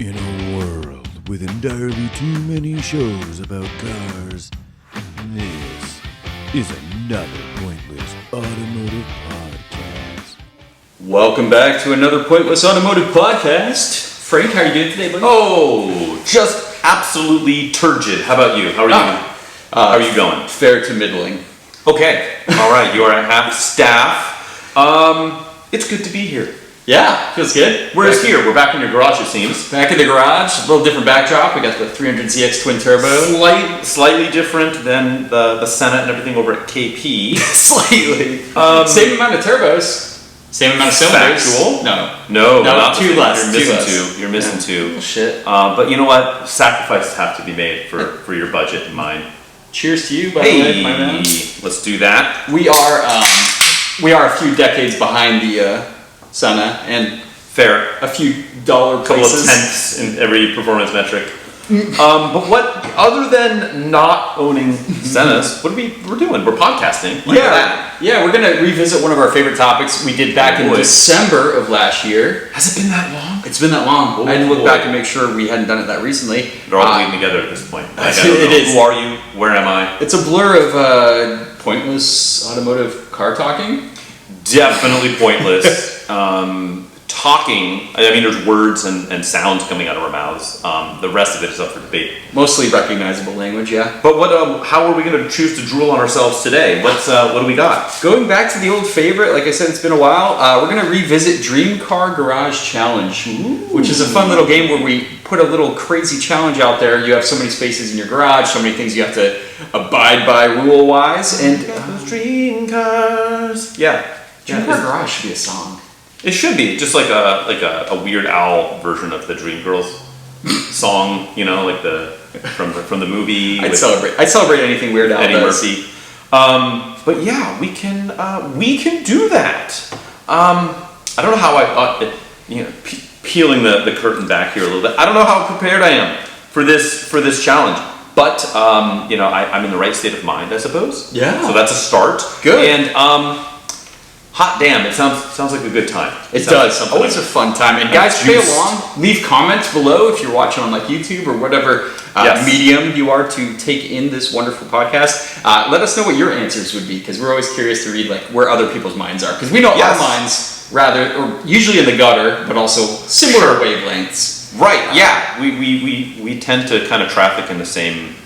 In a world with entirely too many shows about cars, this is another pointless automotive podcast. Welcome back to another pointless automotive podcast. Frank, how are you doing today, buddy? Oh, just absolutely turgid. How about you? How are you? How are you going? Fair to middling. Okay. All right. You are at half staff. It's good to be here. Yeah, feels good. We're here. We're back in your garage, it seems. Back in the garage, a little different backdrop. We got the 300ZX twin turbo. Slightly different than the Senna and everything over at KP. Slightly. Same amount of turbos. Same amount of cylinders. Factual? No, not two less. You're missing two. Oh, shit. But you know what? Sacrifices have to be made for your budget and mine. Cheers to you, by the way, my man. Let's do that. We are a few decades behind the Senna, and Fair. a few dollar Couple places. of tenths in every performance metric. But what, other than not owning Sennas, what are we're doing? We're podcasting. Like that. Yeah, we're gonna revisit one of our favorite topics we did back in December of last year. Has it been that long? It's been that long. Oh, I had to look boy. back and make sure we hadn't done it that recently. They're all bleeding together at this point. Like, It is. Who are you? Where am I? It's a blur of pointless automotive car talking. Definitely pointless. Talking, I mean, there's words and sounds coming out of our mouths. The rest of it is up for debate. Mostly recognizable language, yeah. But what? How are we going to choose to drool on ourselves today? What do we got? Going back to the old favorite, like I said, it's been a while. We're going to revisit Dream Car Garage Challenge, which is a fun little game where we put a little crazy challenge out there. You have so many spaces in your garage, so many things you have to abide by rule-wise. And Those dream cars. Yeah. Dream Car Garage should be a song. It should be just like a Weird Owl version of the Dreamgirls song, you know, like from the movie. I'd celebrate anything Weird Al Eddie does. Murphy. But yeah, we can do that. I don't know how peeling the curtain back here a little bit. I don't know how prepared I am for this challenge. But I'm in the right state of mind, I suppose. Yeah. So that's a start. Good. And hot damn, it sounds like a good time. It does. Always a fun time. And guys, play juiced. along. Leave comments below if you're watching on like YouTube or whatever Yes. medium you are to take in this wonderful podcast. Let us know what your answers would be, because we're always curious to read like where other people's minds are, because we know Yes. our minds or usually in the gutter, but also similar wavelengths. Right, yeah. We tend to kind of traffic in the same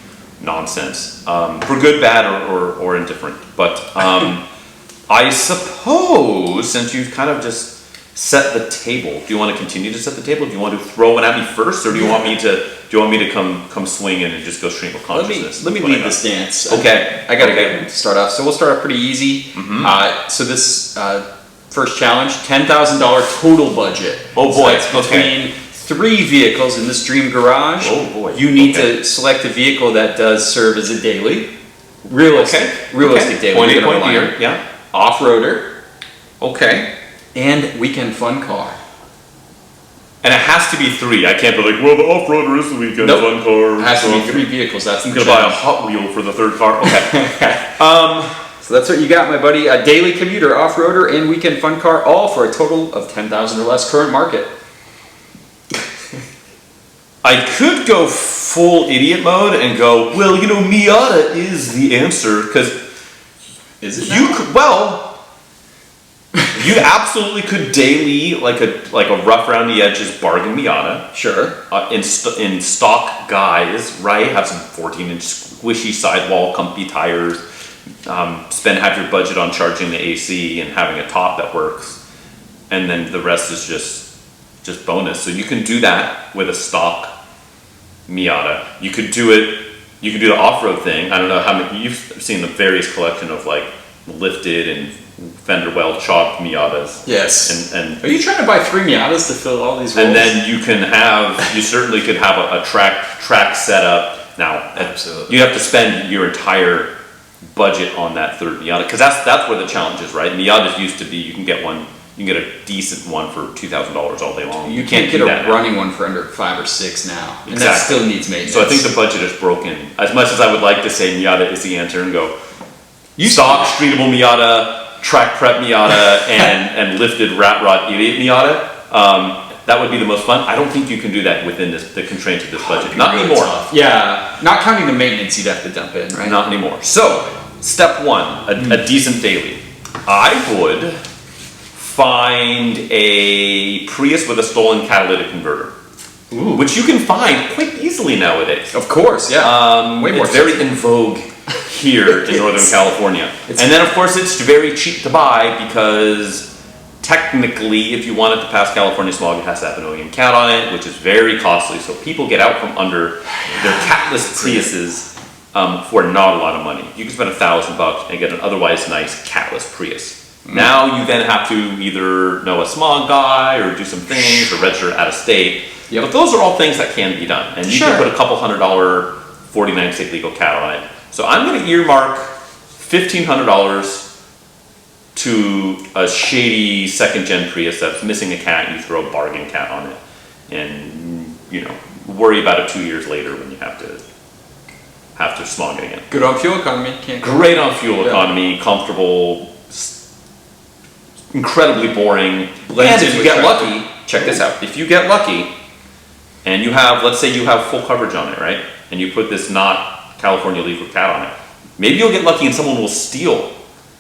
nonsense. For good, bad, or indifferent. But I suppose, since you've kind of just set the table, do you want to continue to set the table? Do you want to throw one at me first, or do you want me to come swing in and just go stream of consciousness? Let me lead this dance. Okay. I got to start off. So we'll start off pretty easy. Mm-hmm. So this first challenge, $10,000 total budget. Oh boy. So it's between 3 vehicles in this dream garage. Oh boy. You need to select a vehicle that does serve as a daily. Realistic daily. Point You're A, gonna point B. rely on. Yeah. Off-roader. Okay. And weekend fun car. And it has to be 3. I can't be like, well, the off-roader is the weekend Nope. fun car. It has to so be 3 vehicles. That's I'm the gonna buy a challenge. Hot Wheel for the third car. Okay. So that's what you got, my buddy. A daily commuter, off-roader, and weekend fun car, all for a total of $10,000 or less current market. I could go full idiot mode and go, well, Miata is the answer, because Is it? you absolutely could daily like a rough around the edges bargain Miata. Sure. In stock guise, right? Have some 14-inch squishy sidewall, comfy tires. Spend half your budget on charging the AC and having a top that works, and then the rest is just bonus. So you can do that with a stock Miata. You could do the off-road thing. I don't know how many you've seen, the various collection of like lifted and fender well chopped Miatas. Yes. And Are you trying to buy 3 Miatas to fill all these roles? and then you certainly could have a track setup. Now, Absolutely. you have to spend your entire budget on that third Miata, because that's where the challenge is, right? Miatas used to be you can get a decent one for $2,000 all day long. You can't get do that a now. running one for under 5 or 6 now. And that Exactly. still needs maintenance. So I think the budget is broken. As much as I would like to say Miata is the answer and go stock streetable Miata, track prep Miata, and lifted rat rod idiot Miata, That would be the most fun. I don't think you can do that within the constraints of this budget. Not really anymore. tough. Yeah, not counting the maintenance you'd have to dump in, right? Not anymore. So, step one, a decent daily. I would find a Prius with a stolen catalytic converter. Ooh. Which you can find quite easily nowadays. Of course, yeah. Way more it's very in vogue here in Northern California. And then, of course, it's very cheap to buy because technically, if you want it to pass California smog, it has to have an OEM cat on it, which is very costly. So people get out from under their catless Priuses for not a lot of money. You can spend $1,000 and get an otherwise nice catless Prius. Now you then have to either know a smog guy or do some things or register out of state. Yep. But those are all things that can be done. And you can put a couple $100 49 state legal cat on it. So I'm going to earmark $1,500 to a shady second-gen Prius that's missing a cat. You throw a bargain cat on it. And, you know, worry about it 2 years later when you have to smog it again. Good on fuel economy. Can't Great on fuel economy, comfortable, incredibly boring. And if you get lucky, check this out. If you get lucky and you have, let's say you have full coverage on it, right? And you put this not California legal cat on it. Maybe you'll get lucky and someone will steal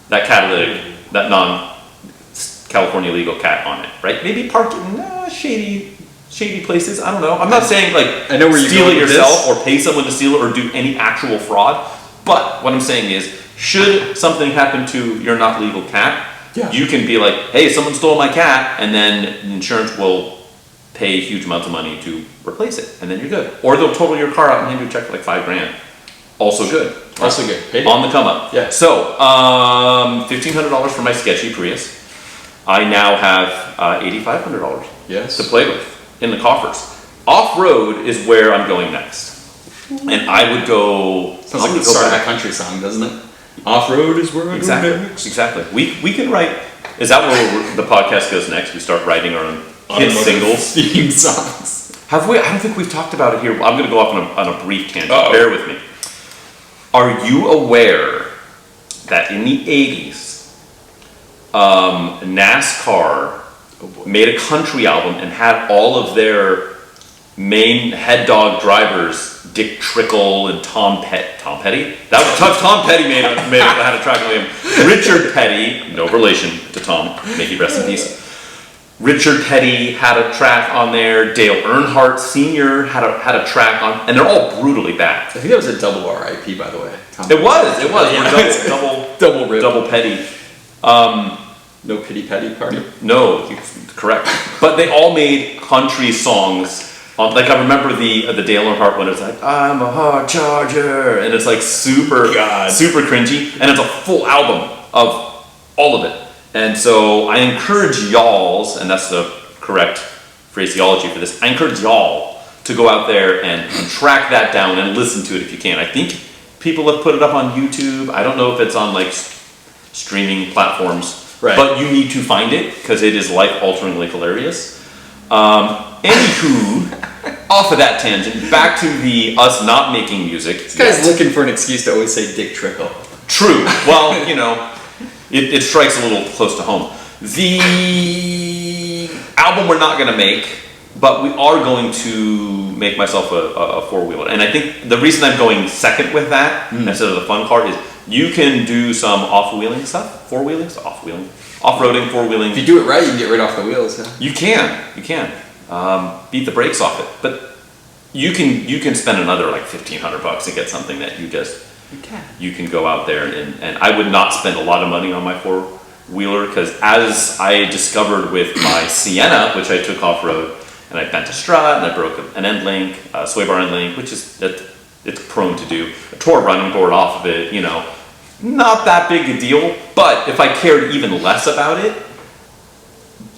that catalytic, that non-California legal cat on it, right? Maybe park it in shady places. I don't know. I'm not saying like I know where steal it yourself or pay someone to steal it or do any actual fraud. But what I'm saying is, should something happen to your not legal cat, you can be like, hey, someone stole my cat, and then insurance will pay huge amounts of money to replace it, and then you're good. Or they'll total your car out and hand you a check for like $5,000. Also good. Also good. On the come up. Yeah. So, $1,500 for my sketchy Prius. I now have $8,500 to play with in the coffers. Off-road is where I'm going next. And I would go... Sounds like the start of a country song, doesn't it? Off-road is where I go next. Exactly. We can write... Is that where the podcast goes next? We start writing our own hit singles? Theme songs. Have we? I don't think we've talked about it here. I'm going to go off on a brief tangent. Bear with me. Are you aware that in the 80s, NASCAR made a country album and had all of their main head dog drivers, Dick Trickle and Tom Petty? That was tough. Tom Petty made it, had a track with him. Richard Petty, no relation to Tom, may he rest in peace. Richard Petty had a track on there. Dale Earnhardt Sr. had a track on, and they're all brutally bad. I think that was a double RIP, by the way. It was. Yeah. Double Petty. No pity petty party. No, correct. But they all made country songs. Like I remember the Dale Earnhardt one. It's like I'm a hard charger, and it's like super cringy, and it's a full album of all of it. And so I encourage y'alls, and that's the correct phraseology for this, I encourage y'all to go out there and track that down and listen to it if you can. I think people have put it up on YouTube. I don't know if it's on like streaming platforms, but you need to find it because it is life-alteringly hilarious. Anywho, off of that tangent, back to the us not making music. This guy's looking for an excuse to always say Dick Trickle. True. Well, you know... It strikes a little close to home. The album we're not going to make, but we are going to make myself a four-wheeler. And I think the reason I'm going second with that, instead of the fun part, is you can do some off-wheeling stuff. Four-wheeling? Off-wheeling. Off-roading, four-wheeling. If you do it right, you can get right off the wheels. Yeah? You can. Beat the brakes off it. But you can spend another like $1,500 to get something that you can go out there and I would not spend a lot of money on my four-wheeler because as I discovered with my Sienna, which I took off-road, and I bent a strut and I broke an end link, a sway bar end link, which is it's prone to do. I tore a running board off of it, you know, not that big a deal, but if I cared even less about it,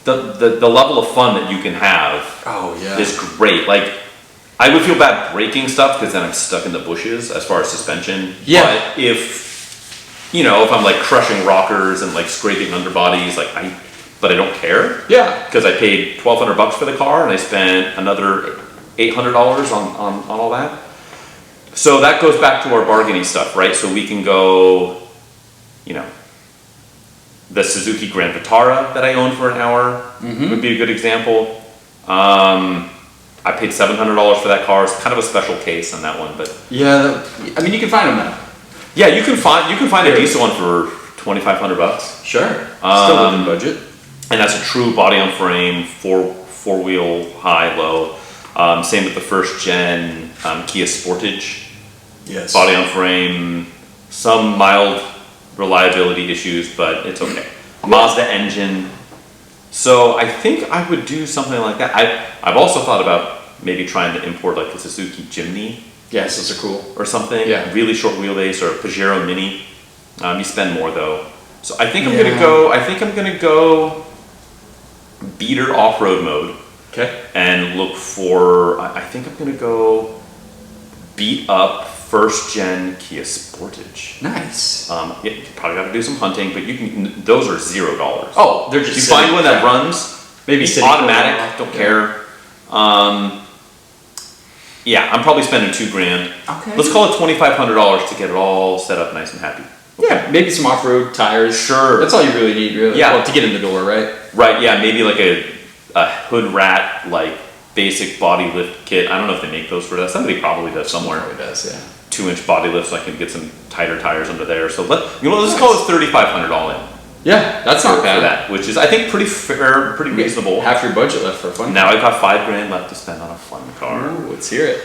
the level of fun that you can have is great. Like, I would feel bad breaking stuff because then I'm stuck in the bushes as far as suspension. Yeah. But if I'm like crushing rockers and like scraping underbodies, but I don't care. Yeah. Because I paid $1,200 for the car and I spent another $800 on all that. So that goes back to our bargaining stuff, right? So we can go, the Suzuki Grand Vitara that I owned for an hour would be a good example. I paid $700 for that car. It's kind of a special case on that one, but Yeah, I mean, you can find them now. yeah, you can find a decent one for $2,500. Sure. Still within budget. And that's a true body on frame, four wheel, high, low. Same with the first gen Kia Sportage. Yes. Body on frame, some mild reliability issues, but it's okay. Mazda engine. So I think I would do something like that. I've also thought about maybe trying to import like a Suzuki Jimny Yes, those are cool. or something. Yeah. Really short wheelbase, or a Pajero Mini. You spend more though. So I think I'm gonna go beater off-road mode. Okay. And look for, I think I'm gonna go beat up first gen Kia Sportage. Nice. You probably got to do some hunting, but those are $0. Oh, they're just You find one that runs, maybe it's city automatic, car. don't care. Yeah, I'm probably spending $2,000. Okay. Let's call it $2,500 to get it all set up nice and happy. Yeah, maybe some off-road tires. Sure. That's all you really need, really. Yeah. Well, to get in the door, right? Right, yeah, maybe like a hood rat, like basic body lift kit. I don't know if they make those for that. Somebody probably does somewhere. Probably does, yeah. 2-inch body lift, so I can get some tighter tires under there. So let's call it $3,500 all in. Yeah, that's not for bad. that, which is I think pretty fair, pretty reasonable. Half your budget left for a fun Now I've got $5,000 left to spend on a fun car. Ooh, let's hear it.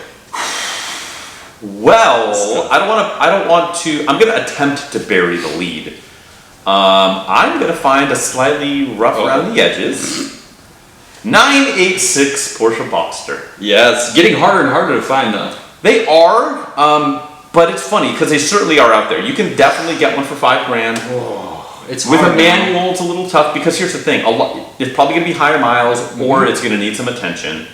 Well, I don't want to. I'm going to attempt to bury the lead. I'm going to find a slightly rough around the edges 986 Porsche Boxster. Yeah, it's getting harder and harder to find though. They are, but it's funny because they certainly are out there. You can definitely get one for $5,000. Oh, it's With hard a manual, it's a little tough because here's the thing: it's probably going to be higher miles, or it's going to need some attention.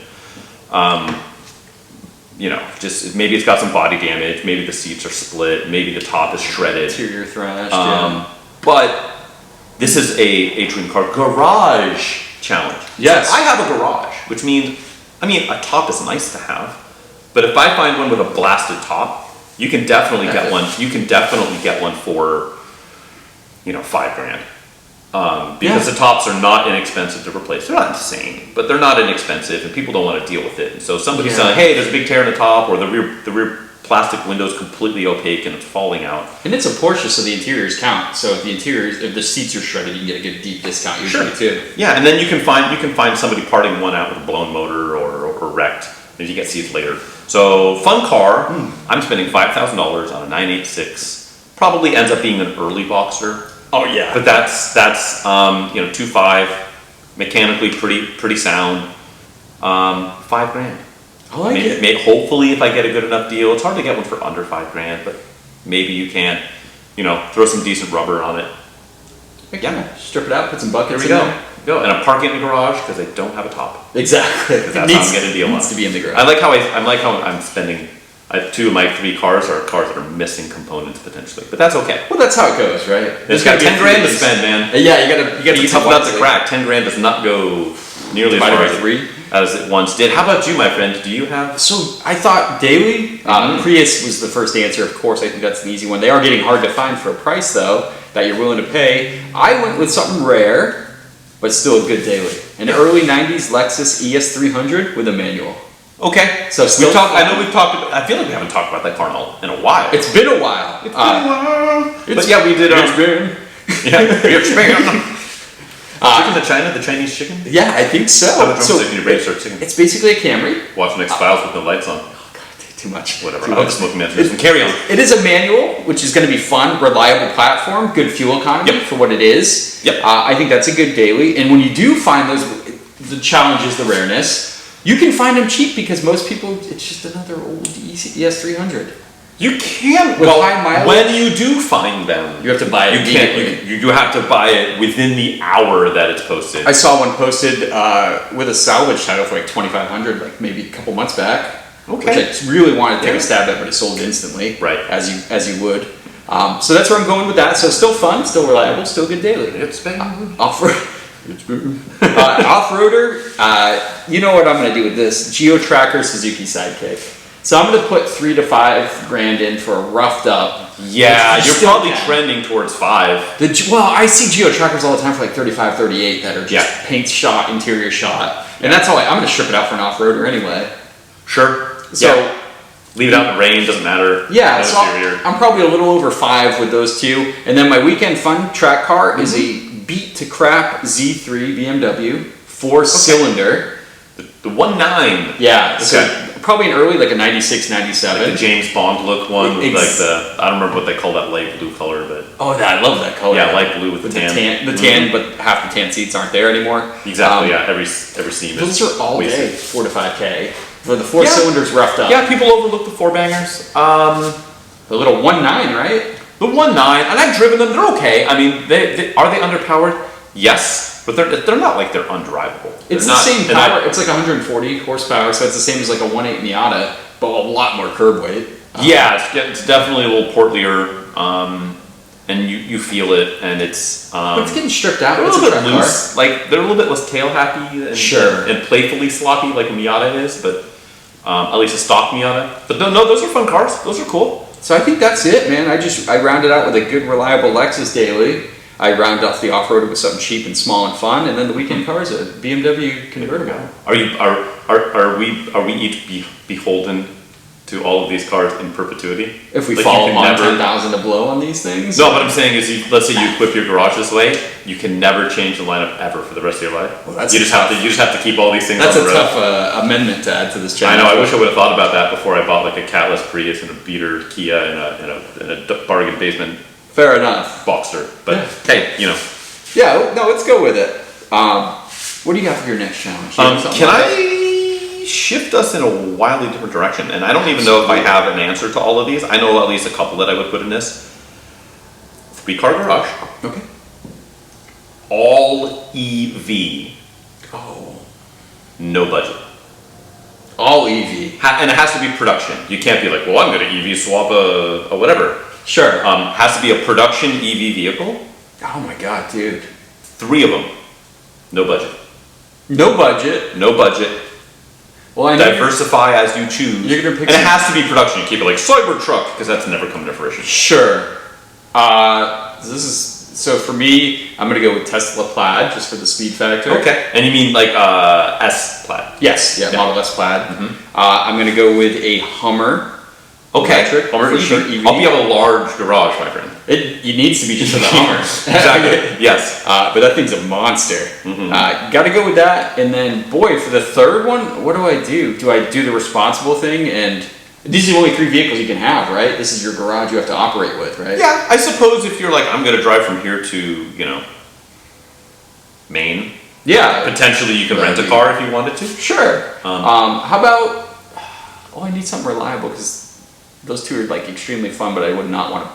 Just maybe it's got some body damage. Maybe the seats are split. Maybe the top is shredded. Interior thrashed. But this is a dream car garage challenge. Yes. So I have a garage, which means, a top is nice to have, but if I find one with a blasted top, you can definitely get one. You can definitely get one for, $5,000. Because the tops are not inexpensive to replace. They're not insane, but they're not inexpensive, and people don't want to deal with it. And so somebody's saying, "Hey, there's a big tear in the top, or the rear plastic window is completely opaque and it's falling out." And it's a Porsche, so the interiors count. So if the seats are shredded, you can get a good deep discount usually too. Yeah, and then you can find somebody parting one out with a blown motor or wrecked, and you get seats later. So fun car. I'm spending $5,000 on a 986. Probably ends up being an early Boxster. Oh yeah. But that's 2.5, mechanically pretty sound. $5,000. I like it. Hopefully, if I get a good enough deal, it's hard to get one for under $5,000, but maybe you can, throw some decent rubber on it. Yeah. Strip it out, put some buckets There we in go. there. And I'm parking in the garage because I don't have a top. Exactly. That's how I'm getting a deal on. Needs to be in the garage. I like how I'm spending. 2 of my 3 cars are cars that are missing components potentially, but that's okay. Well, that's how it goes, right? There's got $10,000 to spend, man. Yeah, you got You tough nuts to crack. $10,000 does not go nearly as Divided far by 3? as it once did. How about you, my friend? Do you have? So I thought daily. Prius was the first answer. Of course, I think that's an easy one. They are getting hard to find for a price though that you're willing to pay. I went with something rare, but still a good daily. An early '90s Lexus ES300 with a manual. Okay, so still I know we've talked. I feel like we haven't talked about that car in a while. It's been a while. But yeah, we did. It's been. Chicken to China, the Chinese chicken. Yeah, I think so. It's basically a Camry. Watching X-Files with the lights on. Oh God, too much. Whatever. I'll just smoke matches and carry on. It is a manual, which is going to be fun, reliable platform, good fuel economy for what it is. Yep. I think that's a good daily. And when you do find those, the challenge is the rareness. You can find them cheap because most people, it's just another old ES300. You can. With high mileage. When you do find them, you have to buy it. You have to buy it within the hour that it's posted. I saw one posted with a salvage title for like $2,500, like maybe a couple months back. Okay. Which I really wanted to take a stab at, but it sold instantly. Right. As you would. So that's where I'm going with that. So still fun, still reliable, still good daily. It's been off-roader, you know what I'm going to do with this. Geo-Tracker Suzuki Sidekick. So I'm going to put $3,000 to $5,000 in for a roughed up. Yeah, you're probably trending towards 5. Well, I see Geo-Trackers all the time for like 35, 38 that are just paint shot, interior shot. And that's how I'm going to strip it out for an off-roader anyway. Sure. So leave it out in the rain, doesn't matter. Yeah, No so I'm probably a little over 5 with those two. And then my weekend fun track car is a beat to crap Z3 BMW 4-cylinder. The 1.9. Yeah, Okay. so probably an early, like a 96, 97. Like the James Bond look one with like the, I don't remember what they call that light blue color, but Oh, I love that color. yeah, light blue with the tan. The tan, but half the tan seats aren't there anymore. Exactly, yeah, every seam is Those are all wasted. day, 4 to 5K. For the 4 cylinders roughed up. Yeah, people overlook the 4-bangers. The little 1.9, right? The 1.9, and I've driven them, they're okay. I mean, are they underpowered? Yes, but they're not like they're undrivable. It's the same power. It's like 140 horsepower, so it's the same as like a 1.8 Miata, but a lot more curb weight. Yeah, it's definitely a little portlier, and you feel it, and it's. But it's getting stripped out. They're a It's little bit track loose. Like they're a little bit less tail happy and playfully sloppy, like a Miata is, but at least a stock Miata. But no, those are fun cars. Those are cool. So I think that's it, man. I rounded out with a good, reliable Lexus daily. I rounded off the off-road with something cheap and small and fun, and then the weekend car is a BMW convertible. Are we each beholden to all of these cars in perpetuity? If we Like, fall you can on never- 10,000 to blow on these things? No, what I'm saying is, let's say you equip your garage this way, you can never change the lineup ever for the rest of your life. Well, that's you just have to keep all these things. That's on the a road. tough amendment to add to this I channel. know. I wish I would have thought about that before I bought like a catless Prius and a beater Kia and a bargain basement Fair enough. Boxster. But hey, Yeah, no, let's go with it. What do you got for your next challenge? You have something can like that? I shift us in a wildly different direction? And I don't even know if I have an answer to all of these. I know at least a couple that I would put in this. 3-car garage. Okay. All EV. Oh. No budget. All EV. And it has to be production. You can't be like, well, I'm going to EV swap a whatever. Sure. Has to be a production EV vehicle. Oh my god, dude. 3 of them. No budget. No budget. No budget. Well, I know Diversify as you choose. You're gonna pick and it some- has to be production. You keep it like Cybertruck because that's never come to fruition. Sure. So for me, I'm gonna go with Tesla Plaid just for the speed factor. Okay. And you mean like S Plaid? Yes. Yeah. Model S Plaid. I'm gonna go with a Hummer. Okay. Electric, Hummer for EV. sure, EV. Hope you have a large garage, my friend. It needs to be just for the Hummer. Exactly. Yes. But that thing's a monster. Got to go with that. And then, boy, for the third one, what do I do? Do I do the responsible thing? And these are the only 3 vehicles you can have, right? This is your garage you have to operate with, right? Yeah. I suppose if you're like, I'm going to drive from here to, Maine. Yeah. Potentially you can rent a car if you wanted to. Sure. How about? Oh, I need something reliable because those 2 are like extremely fun, but I would not want to.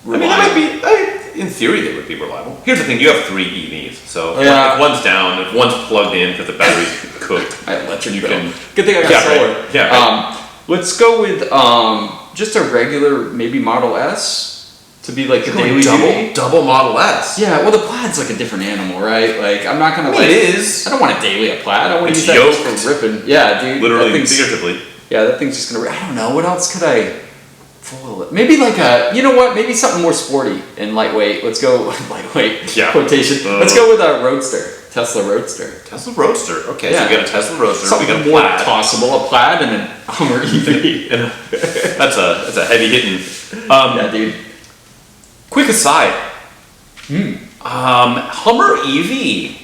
I mean, that might be, in theory, they would be reliable. Here's the thing, you have 3 EVs, so Yeah. if one's down, if one's plugged in because the battery's cooked, I electric you bill. can... Good thing I got Yeah, solar. right. Yeah, right. Let's go with just a regular, maybe Model S to be like the daily duty. double Model S. Yeah, well, the Plaid's like a different animal, right? Like, I'm not gonna I mean, like. it is. I don't want a daily a Plaid. I want to It's use that yoked. just for ripping. Yeah, dude. Literally that and thing's, figuratively. yeah, that thing's just gonna. I don't know. What else could I? Maybe like a. You know what? Maybe something more sporty and lightweight. Let's go lightweight. Yeah. Quotation. Let's go with a Roadster. Tesla Roadster. Tesla Roadster. Okay, Yeah. so we got a Tesla Roadster. Something we got a more Plaid. tossable. A Plaid and a Hummer EV. That's a heavy hitting. Yeah, dude. Quick aside. Hummer EV.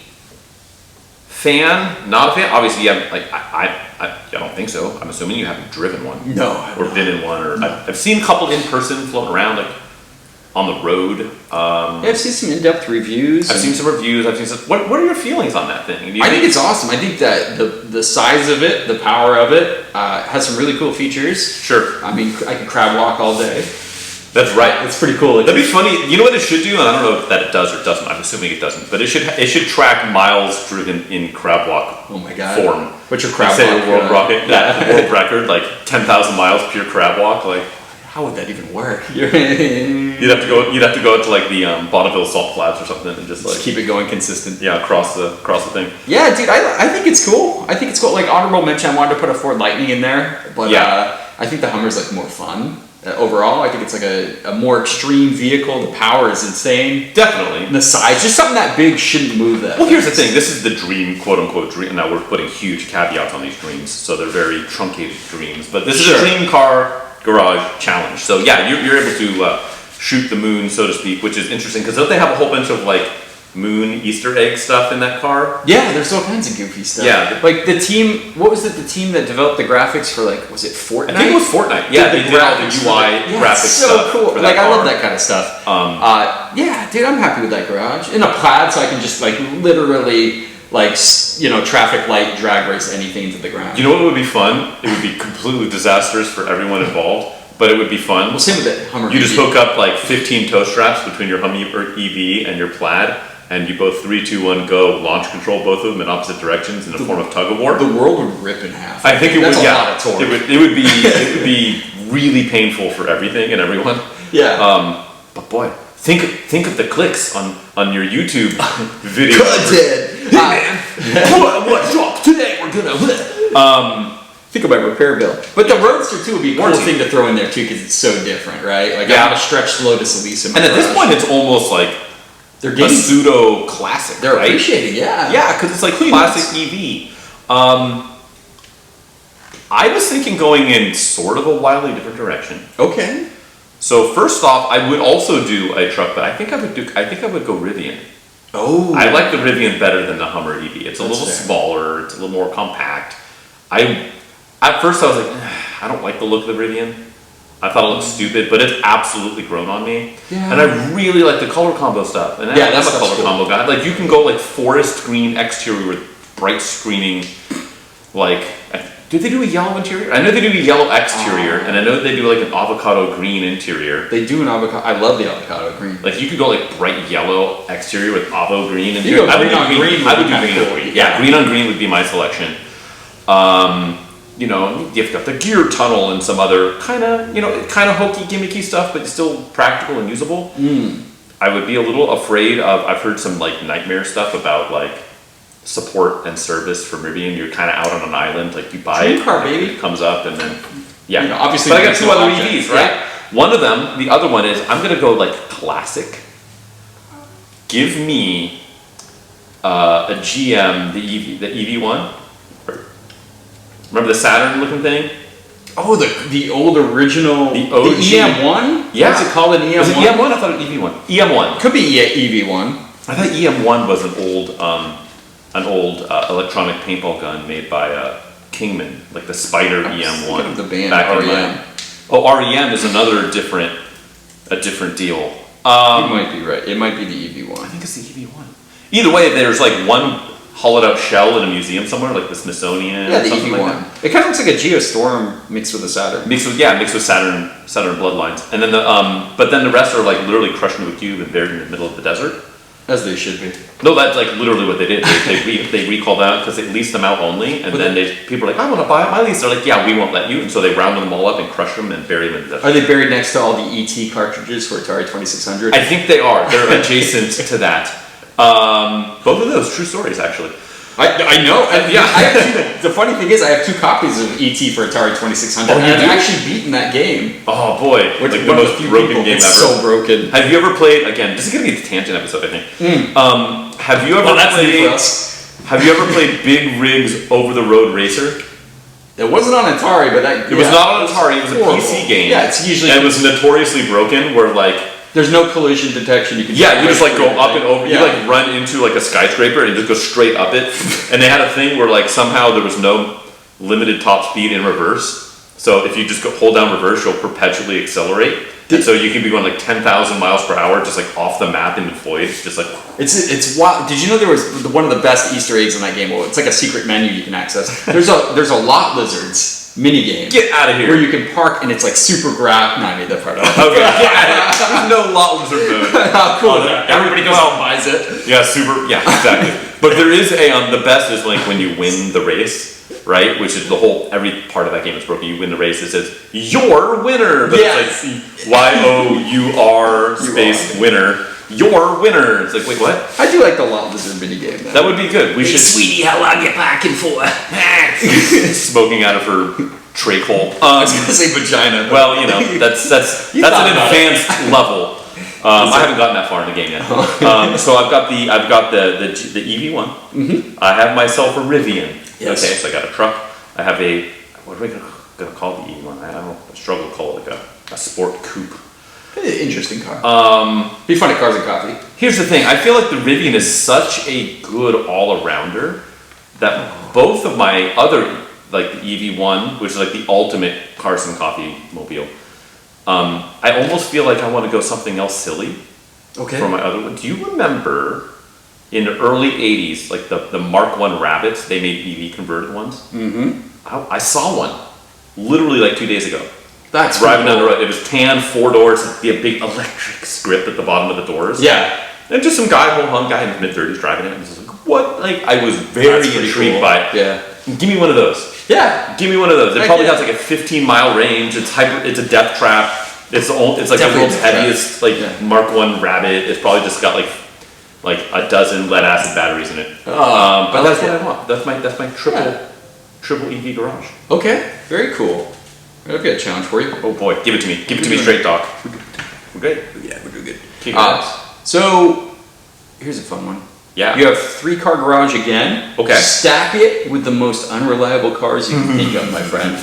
Fan? Not a fan? Obviously, you have I don't think so. I'm assuming you haven't driven one. No. I've Or not. been in one, or I've seen a couple in person floating around, like on the road. Yeah, I've seen some in-depth reviews. I've seen some reviews. I've seen some. What are your feelings on that thing? Do you I think it's awesome. I think that the size of it, the power of it, has some really cool features. Sure. I mean, I could crab walk all day. That's right. It's pretty cool. That'd be funny. You know what it should do, and I don't know if that it does or doesn't. I'm assuming it doesn't, but it should track miles driven in crab walk Oh my god. form. What's your crab Say walk? a world rocket, the world record, like 10,000 miles pure crab walk. Like How would that even work? you'd have to go out to like the Bonneville salt flats or something and just like Just keep it going consistent. yeah across the thing. Yeah, dude, I think it's cool. Like honorable mention, I wanted to put a Ford Lightning in there, but Yeah. I think the Hummer's like more fun. overall. I think it's like a more extreme vehicle. The power is insane. Definitely. And the size, just something that big shouldn't move that. Well, here's the thing. This is the dream, quote unquote dream. Now we're putting huge caveats on these dreams, so they're very truncated dreams. But this is a dream car garage challenge. So yeah, you're able to shoot the moon, so to speak, which is interesting because don't they have a whole bunch of like moon Easter egg stuff in that car? Yeah, there's all kinds of goofy stuff. Yeah. Like the team, what was it, the team that developed the graphics for like, was it Fortnite? I think it was Fortnite. Yeah, they did all the UI graphics so stuff. cool. For Like that I car. love that kind of stuff. Yeah, dude, I'm happy with that garage. In a plaid, so I can just like literally like, you know, traffic light drag race anything into the ground. You know what would be fun? It would be completely disastrous for everyone involved, but it would be fun. Well, same with the Hummer. You just hook up like 15 tow straps between your Hummer EV and your plaid, and you both 3, 2, 1, go, launch control both of them in opposite directions in a form of tug of war. The world would rip in half. I think it That's would. a Yeah, lot of torque. it would be really painful for everything and everyone. Yeah. But boy, think of the clicks on your YouTube video. What's up today? We're gonna. Think about repair bill. But the Roadster too would be a cool thing to throw in there too because it's so different, right? Like I have a stretched Lotus Elise in my And at this garage. point, it's almost like they're a getting pseudo classic. They're right? appreciating, yeah. Yeah, because it's like classic EV. I was thinking going in sort of a wildly different direction. Okay. So first off, I would also do a truck, but I think I would go Rivian. Oh. I like the Rivian better than the Hummer EV. It's a little fair. smaller, it's a little more compact. At first I was like, I don't like the look of the Rivian. I thought it looked stupid, but it's absolutely grown on me. Yeah. And I really like the color combo stuff. And I'm a color combo guy. Like you can go like forest green exterior with bright screening, like, did they do a yellow interior? I know they do a yellow exterior, and I know they do like an avocado green interior. They do an avocado. I love the avocado green. Like you could go like bright yellow exterior with avo green You interior. go green on green I would would do be green kinda on cool. green. Yeah, green on green would be my selection. You know, you've got the gear tunnel and some other kind of hokey, gimmicky stuff, but still practical and usable. I would be a little afraid of. I've heard some like nightmare stuff about like support and service from Rivian. You're kind of out on an island, like you buy Dream it, car, and baby. it comes up, and then yeah. You know, obviously, but I got there's two no other object. EVs, right? Yeah. One of them, the other one is I'm gonna go like classic. Give me a GM, the EV1. Remember the Saturn looking thing? Oh, the old original. The OG. EM1? Yeah. What's it called, an EM1? Was it EM1? I thought it was EV1. EM1. Could be EV1. I thought EM1 was an old electronic paintball gun made by Kingman, like the Spider EM1. Thinking of the band back in REM. Oh, REM is another different deal. You might be right. It might be the I EV1. think it's the EV1. Either way, there's like one hollowed out shell in a museum somewhere, like the Smithsonian. Yeah, the something EV1. like that. It kind of looks like a Geostorm mixed with a Saturn. Mixed with Saturn bloodlines, and then but then the rest are like literally crushed into a cube and buried in the middle of the desert. As they should be. No, that's like literally what they did. They recalled that because they leased them out only, and then people are like, I want to buy my lease. They're like, yeah, we won't let you, and so they rounded them all up and crushed them and buried them in the desert. Are they buried next to all the ET cartridges for Atari 2600? I think they are. They're adjacent to that. Both of those true stories, actually. I know. Yeah. I have the funny thing is, I have 2 copies of ET for Atari 2600. Oh, you and I've do? actually beaten that game. Oh boy, Which like is the one of most few broken people. game It's ever. so broken. Have you ever played? Again, this is gonna be the tangent episode, I think. Have you ever Well, that's new for played? us. Have you ever played Big Rigs Over the Road Racer? It wasn't on Atari, but It was not on Atari. It was a PC game. Yeah, it's usually. And it was notoriously broken. Where like There's no collision detection. You can. you just like go right up and over. Yeah. You like run into like a skyscraper and just go straight up it. And they had a thing where like somehow there was no limited top speed in reverse. So if you just hold down reverse, you'll perpetually accelerate. And so you can be going like 10,000 miles per hour, just like off the map into voids, just like. It's wild. Did you know there was one of the best Easter eggs in that game? Well, it's like a secret menu you can access. There's a lot lizards mini game. Get out of here. Where you can park and it's like super graph. No, I made that part up. Okay, get out of here. There's no lot lizard mode. How cool! Everybody goes out and buys it. Yeah, super. Yeah, exactly. But there is the best is like when you win the race, right? Which is every part of that game is broken. You win the race. It says your winner. But Yes. it's like YOUR space winner. Your winner. It's like, wait, what? I do like the lot lizard mini game. That would be good. We should sweetie, how long you parking for? smoking out of her trach hole. I was gonna say vagina. But Well, you know, that's an advanced level. I haven't gotten that far in the game yet. So I've got the EV1. Mm-hmm. I have myself a Rivian. Yes. Okay, so I got a truck. I have a, what are we gonna call the EV1? I don't know. I struggle to call it like a sport coupe. Interesting car. Be fun at Cars and Coffee. Here's the thing. I feel like the Rivian is such a good all-arounder that both of my other, like the EV1, which is like the ultimate Cars and Coffee mobile, I almost feel like I want to go something else silly for my other one. Do you remember in the early 80s, like the Mark I Rabbits, they made EV converted ones? Mm-hmm. I saw one literally like 2 days ago. That's driving down the road. It was tan, 4 doors, it'd be a big electric script at the bottom of the doors. Yeah. And just some guy, whole guy in his mid-30s driving it. And just like, what? Like, I was very intrigued by it. Yeah. Give me one of those. Yeah. Give me one of those. It probably has like a 15-mile range. It's a death trap. It's like the world's heaviest Mark I Rabbit. It's probably just got like a dozen lead acid batteries in it. But that's what I want. That's my triple EV garage. Okay. Very cool. I've got a challenge for you. Oh boy, give it to me. Give it to me straight, Doc. We're good. Yeah, we're doing good. So, here's a fun one. Yeah. You have 3-car garage again. Okay. Stack it with the most unreliable cars you can think of, my friend.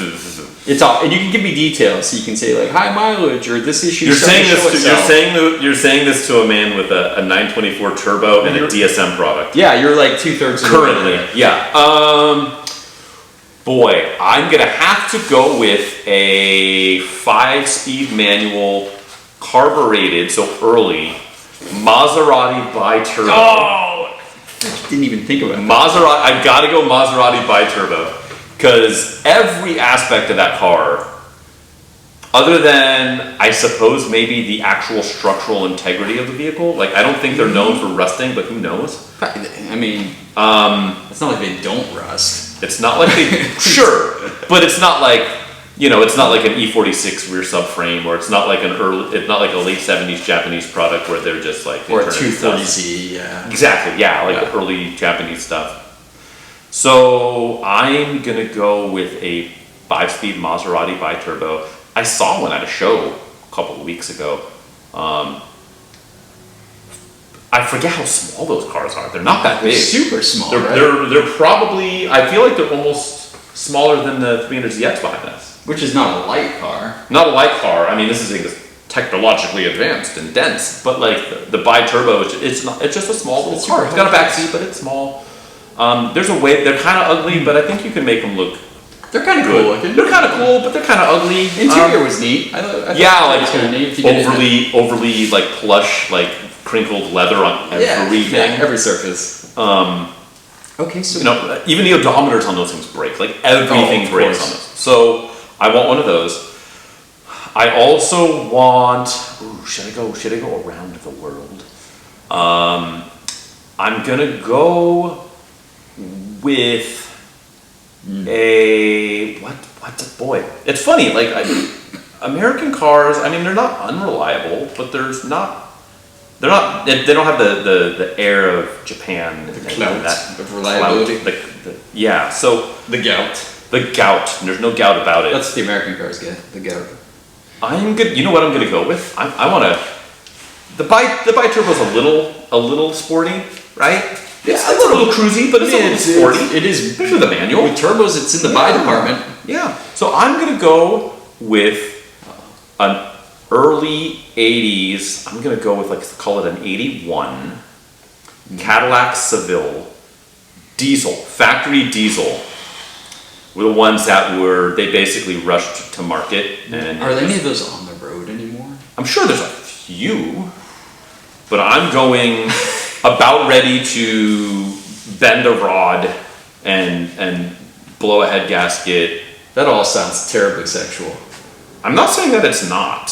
It's all, and you can give me details, so you can say like high mileage or this issue. You're saying this to a man with a 924 turbo and a DSM product. Yeah, you're like 2/3 currently. Yeah. Boy, I'm gonna have to go with a 5-speed manual, carbureted, so early, Maserati bi-turbo. Oh, didn't even think about it. Maserati. I gotta go Maserati bi-turbo because every aspect of that car, other than I suppose maybe the actual structural integrity of the vehicle, like I don't think they're known for rusting, but who knows? I mean, it's not like they don't rust. It's not like they sure, but it's not like it's not like an E46 rear subframe, or it's not like it's not like a late 70s Japanese product where they're just like or a 230Z, yeah. Exactly, yeah, like the early Japanese stuff. So I'm gonna go with a 5-speed Maserati bi-turbo. I saw one at a show a couple of weeks ago. I forget how small those cars are. They're not that big. Super small. They're probably. I feel like they're almost smaller than the 300ZX behind us. Which is not a light car. Not a light car. I mean, this is technologically advanced and dense. But like the bi-turbo, it's just a small little car. It's got a back seat, but it's small. There's a way. They're kind of ugly, but I think you can make them look. They're kind of cool looking. They're kind of cool, but they're kind of ugly. Interior was neat. I thought like overly like plush, like crinkled leather on everything. Every surface. Okay, so even the odometers on those things break. Like everything breaks on those. So I want one of those. I also want. Should I go around the world? I'm gonna go with a boy. It's funny. Like American cars. I mean, they're not unreliable, but they don't have the air of Japan. The clout of reliability. So the gout. The gout. There's no gout about it. That's what the American cars get. The gout. I'm good. You know what I'm going to go with? I want to. The bi-turbo's a little sporty, right? It's a little cruisy, but it's a little sporty. It is. Especially the manual. With turbos, it's in the bi department. Yeah. So I'm going to go with an early 80s. I'm going to go with call it an 81 Cadillac Seville diesel, factory diesel. Were the ones that they basically rushed to market. And are there any of those on the road anymore? I'm sure there's a few, but I'm going about ready to bend a rod and blow a head gasket. That all sounds terribly sexual. I'm not saying that it's not,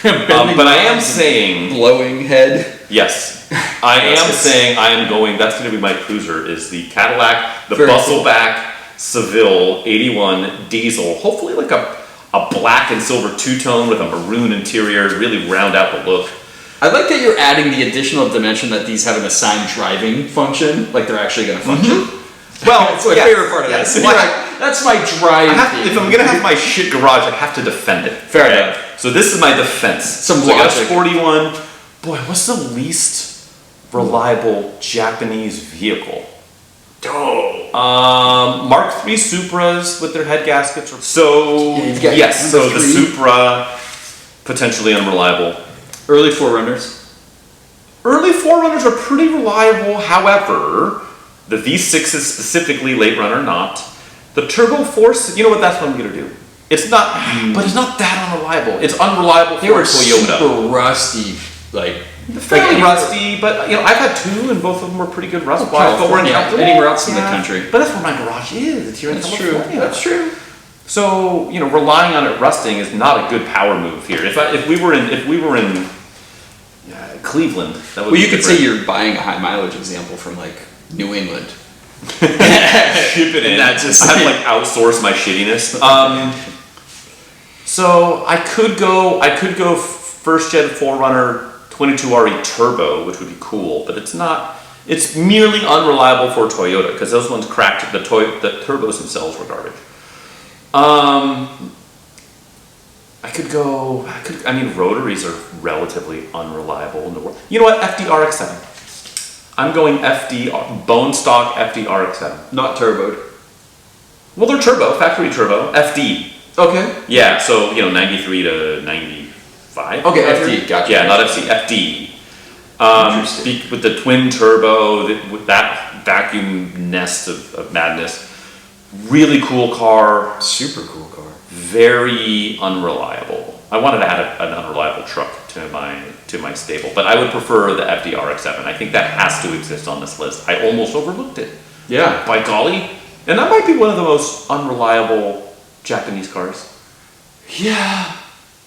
but I am saying blowing head. Yes, I am saying I am going. That's going to be my cruiser. Is the Cadillac, the Bustleback Seville 81 diesel. Hopefully, like a black and silver two-tone with a maroon interior, to really round out the look. I like that you're adding the additional dimension that these have an assigned driving function, like they're actually going to function. Mm-hmm. Well, it's my favorite part of this. That's my drive. If I'm gonna have my shit garage, I have to defend it. Fair enough. So this is my defense. Some so I got a logic. sporty one. Boy, what's the least reliable Japanese vehicle? Mark III Supras with their head gaskets. So yes, so the Supra potentially unreliable. Early 4Runners. Early 4Runners are pretty reliable. However, the V6s specifically, late runner not. The Turbo Force, you know what? That's what I'm gonna do. It's not, but it's not that unreliable. It's unreliable for They were Toyota. super rusty, like Fairly rusty, but you know I've had two, and both of them were pretty good rust wise. But we're in California, anywhere else in the country. But that's where my garage is. It's here in California. That's true. So you know, relying on it rusting is not a good power move here. If we were in Cleveland, that would Well, be you could different. say you're buying a high mileage example from like New England. Ship it in. And that just- I have to like outsource my shittiness. So I could go first gen 4Runner 22RE Turbo, which would be cool, but it's not. It's merely unreliable for Toyota because those ones cracked. The turbos themselves were garbage. I mean, rotaries are relatively unreliable in the world. You know what? FD-RX-7. I'm going bone stock FD-RX-7. Not turboed. Well, they're turbo, factory turbo, FD. Okay. Yeah, so, 93 to 95. Okay, FD, gotcha. Yeah, not FC, FD. Interesting. With the twin turbo, with that vacuum nest of madness. Really cool car. Super cool car. Very unreliable. I wanted to add an unreliable truck to my stable, but I would prefer the FD-RX-7. I think that has to exist on this list. I almost overlooked it. Yeah. By golly. And that might be one of the most unreliable Japanese cars. Yeah.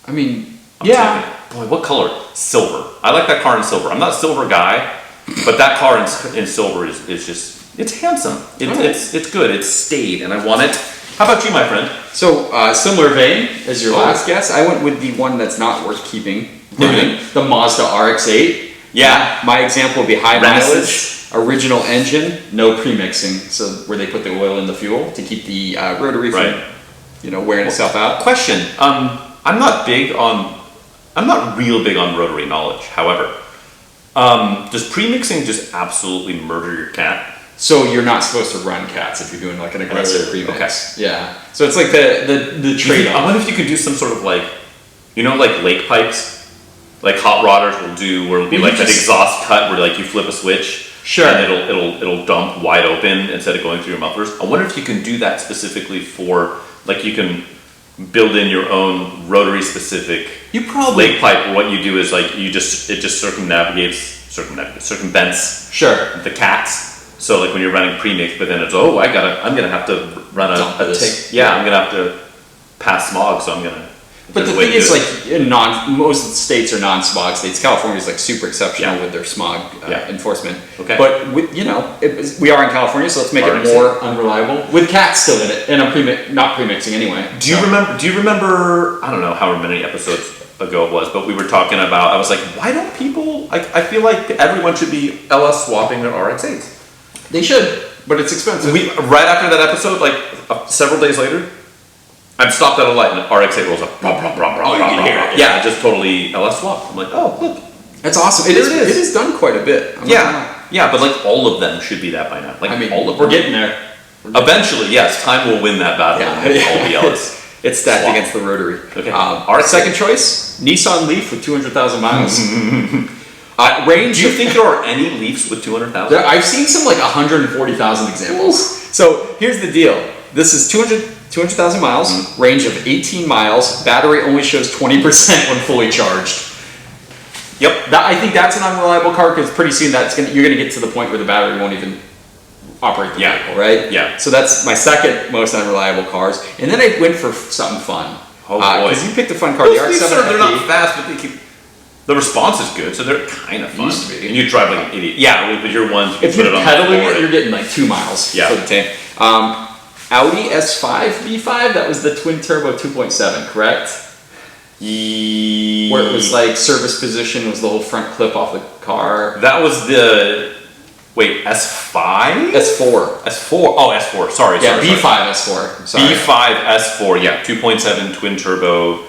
I mean, I'm telling you. Boy, what color? Silver. I like that car in silver. I'm not a silver guy, but that car in silver is just, it's handsome. It's good. It's staid, and I want it. How about you, my friend? So, similar vein as your last guess, I went with the one that's not worth keeping. The Mazda RX-8. Yeah. My example would be high Renaissance. mileage, original engine, no pre-mixing. So where they put the oil in the fuel to keep the rotary from, wearing itself out. Question. I'm not real big on rotary knowledge. However, does pre-mixing just absolutely murder your cat? So you're not supposed to run cats if you're doing like an aggressive pre-mix. Okay. Yeah. So it's like the trade-off. I wonder if you could do some sort of like lake pipes, like hot rodders will do, where it'll be like that exhaust cut where like you flip a switch, Sure. and it'll dump wide open instead of going through your mufflers. I wonder if you can do that specifically for like you can build in your own rotary specific lake pipe. Where what you do is like it just circumvents Sure. the cats. So like when you're running premix, but then it's I'm gonna have to run I'm gonna have to pass smog, so I'm gonna. But the thing is, like, most states are non-smog states. California is like super exceptional with their smog enforcement. Okay. But we are in California, so let's make it more unreliable with cats still in it, and I'm not premixing anyway. Do you remember? I don't know how many episodes ago it was, but we were talking about. I was like, why don't people? I feel like everyone should be LS swapping their RX-8s. They should, but it's expensive. Right after that episode, several days later, I'm stopped at a light and the RX-8 rolls up. Yeah, just totally LS swap. I'm like, oh, look. That's awesome. It is done quite a bit. Yeah, but like all of them should be that by now. Like all of them. We're getting there. Eventually, yes, time will win that battle. Yeah. All the LS. It's stacked against the rotary. Okay. Our second choice, Nissan Leaf with 200,000 miles. Range. Do you think there are any Leafs with 200,000? I've seen some like 140,000 examples. Ooh. So here's the deal. This is 200,000 miles, range of 18 miles. Battery only shows 20% when fully charged. Yep. I think that's an unreliable car because pretty soon you're gonna get to the point where the battery won't even operate the vehicle, right? Yeah. So that's my second most unreliable cars. And then I went for something fun. Oh boy. Because you picked a fun car. The RX-7 they're not fast, but they keep. The response is good, so they're kind of fun. Used to be. And you drive like an idiot. Yeah, but your ones. If you're pedaling it, you're getting like 2 miles for the tank. Audi S5 B5, that was the twin turbo 2.7, correct? Where it was like service position was the whole front clip off the car. That was the Wait, S5? S4. S4. Oh, S4. Sorry. Yeah, sorry, B5 sorry. S4. Sorry. B5 S4. Yeah, 2.7 twin turbo.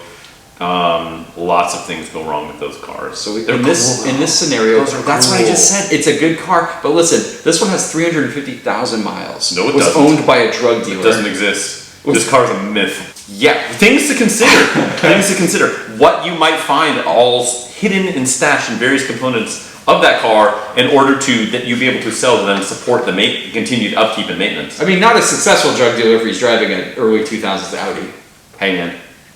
Lots of things go wrong with those cars. So in this scenario, that's what I just said. It's a good car, but listen, this one has 350,000 miles. No, it was doesn't. owned by a drug dealer. It doesn't exist. This car's a myth. Yeah, things to consider. Things to consider. What you might find all hidden and stashed in various components of that car in order that you be able to sell to then support the continued upkeep and maintenance. I mean, not a successful drug dealer if he's driving an early 2000s Audi. Hey man,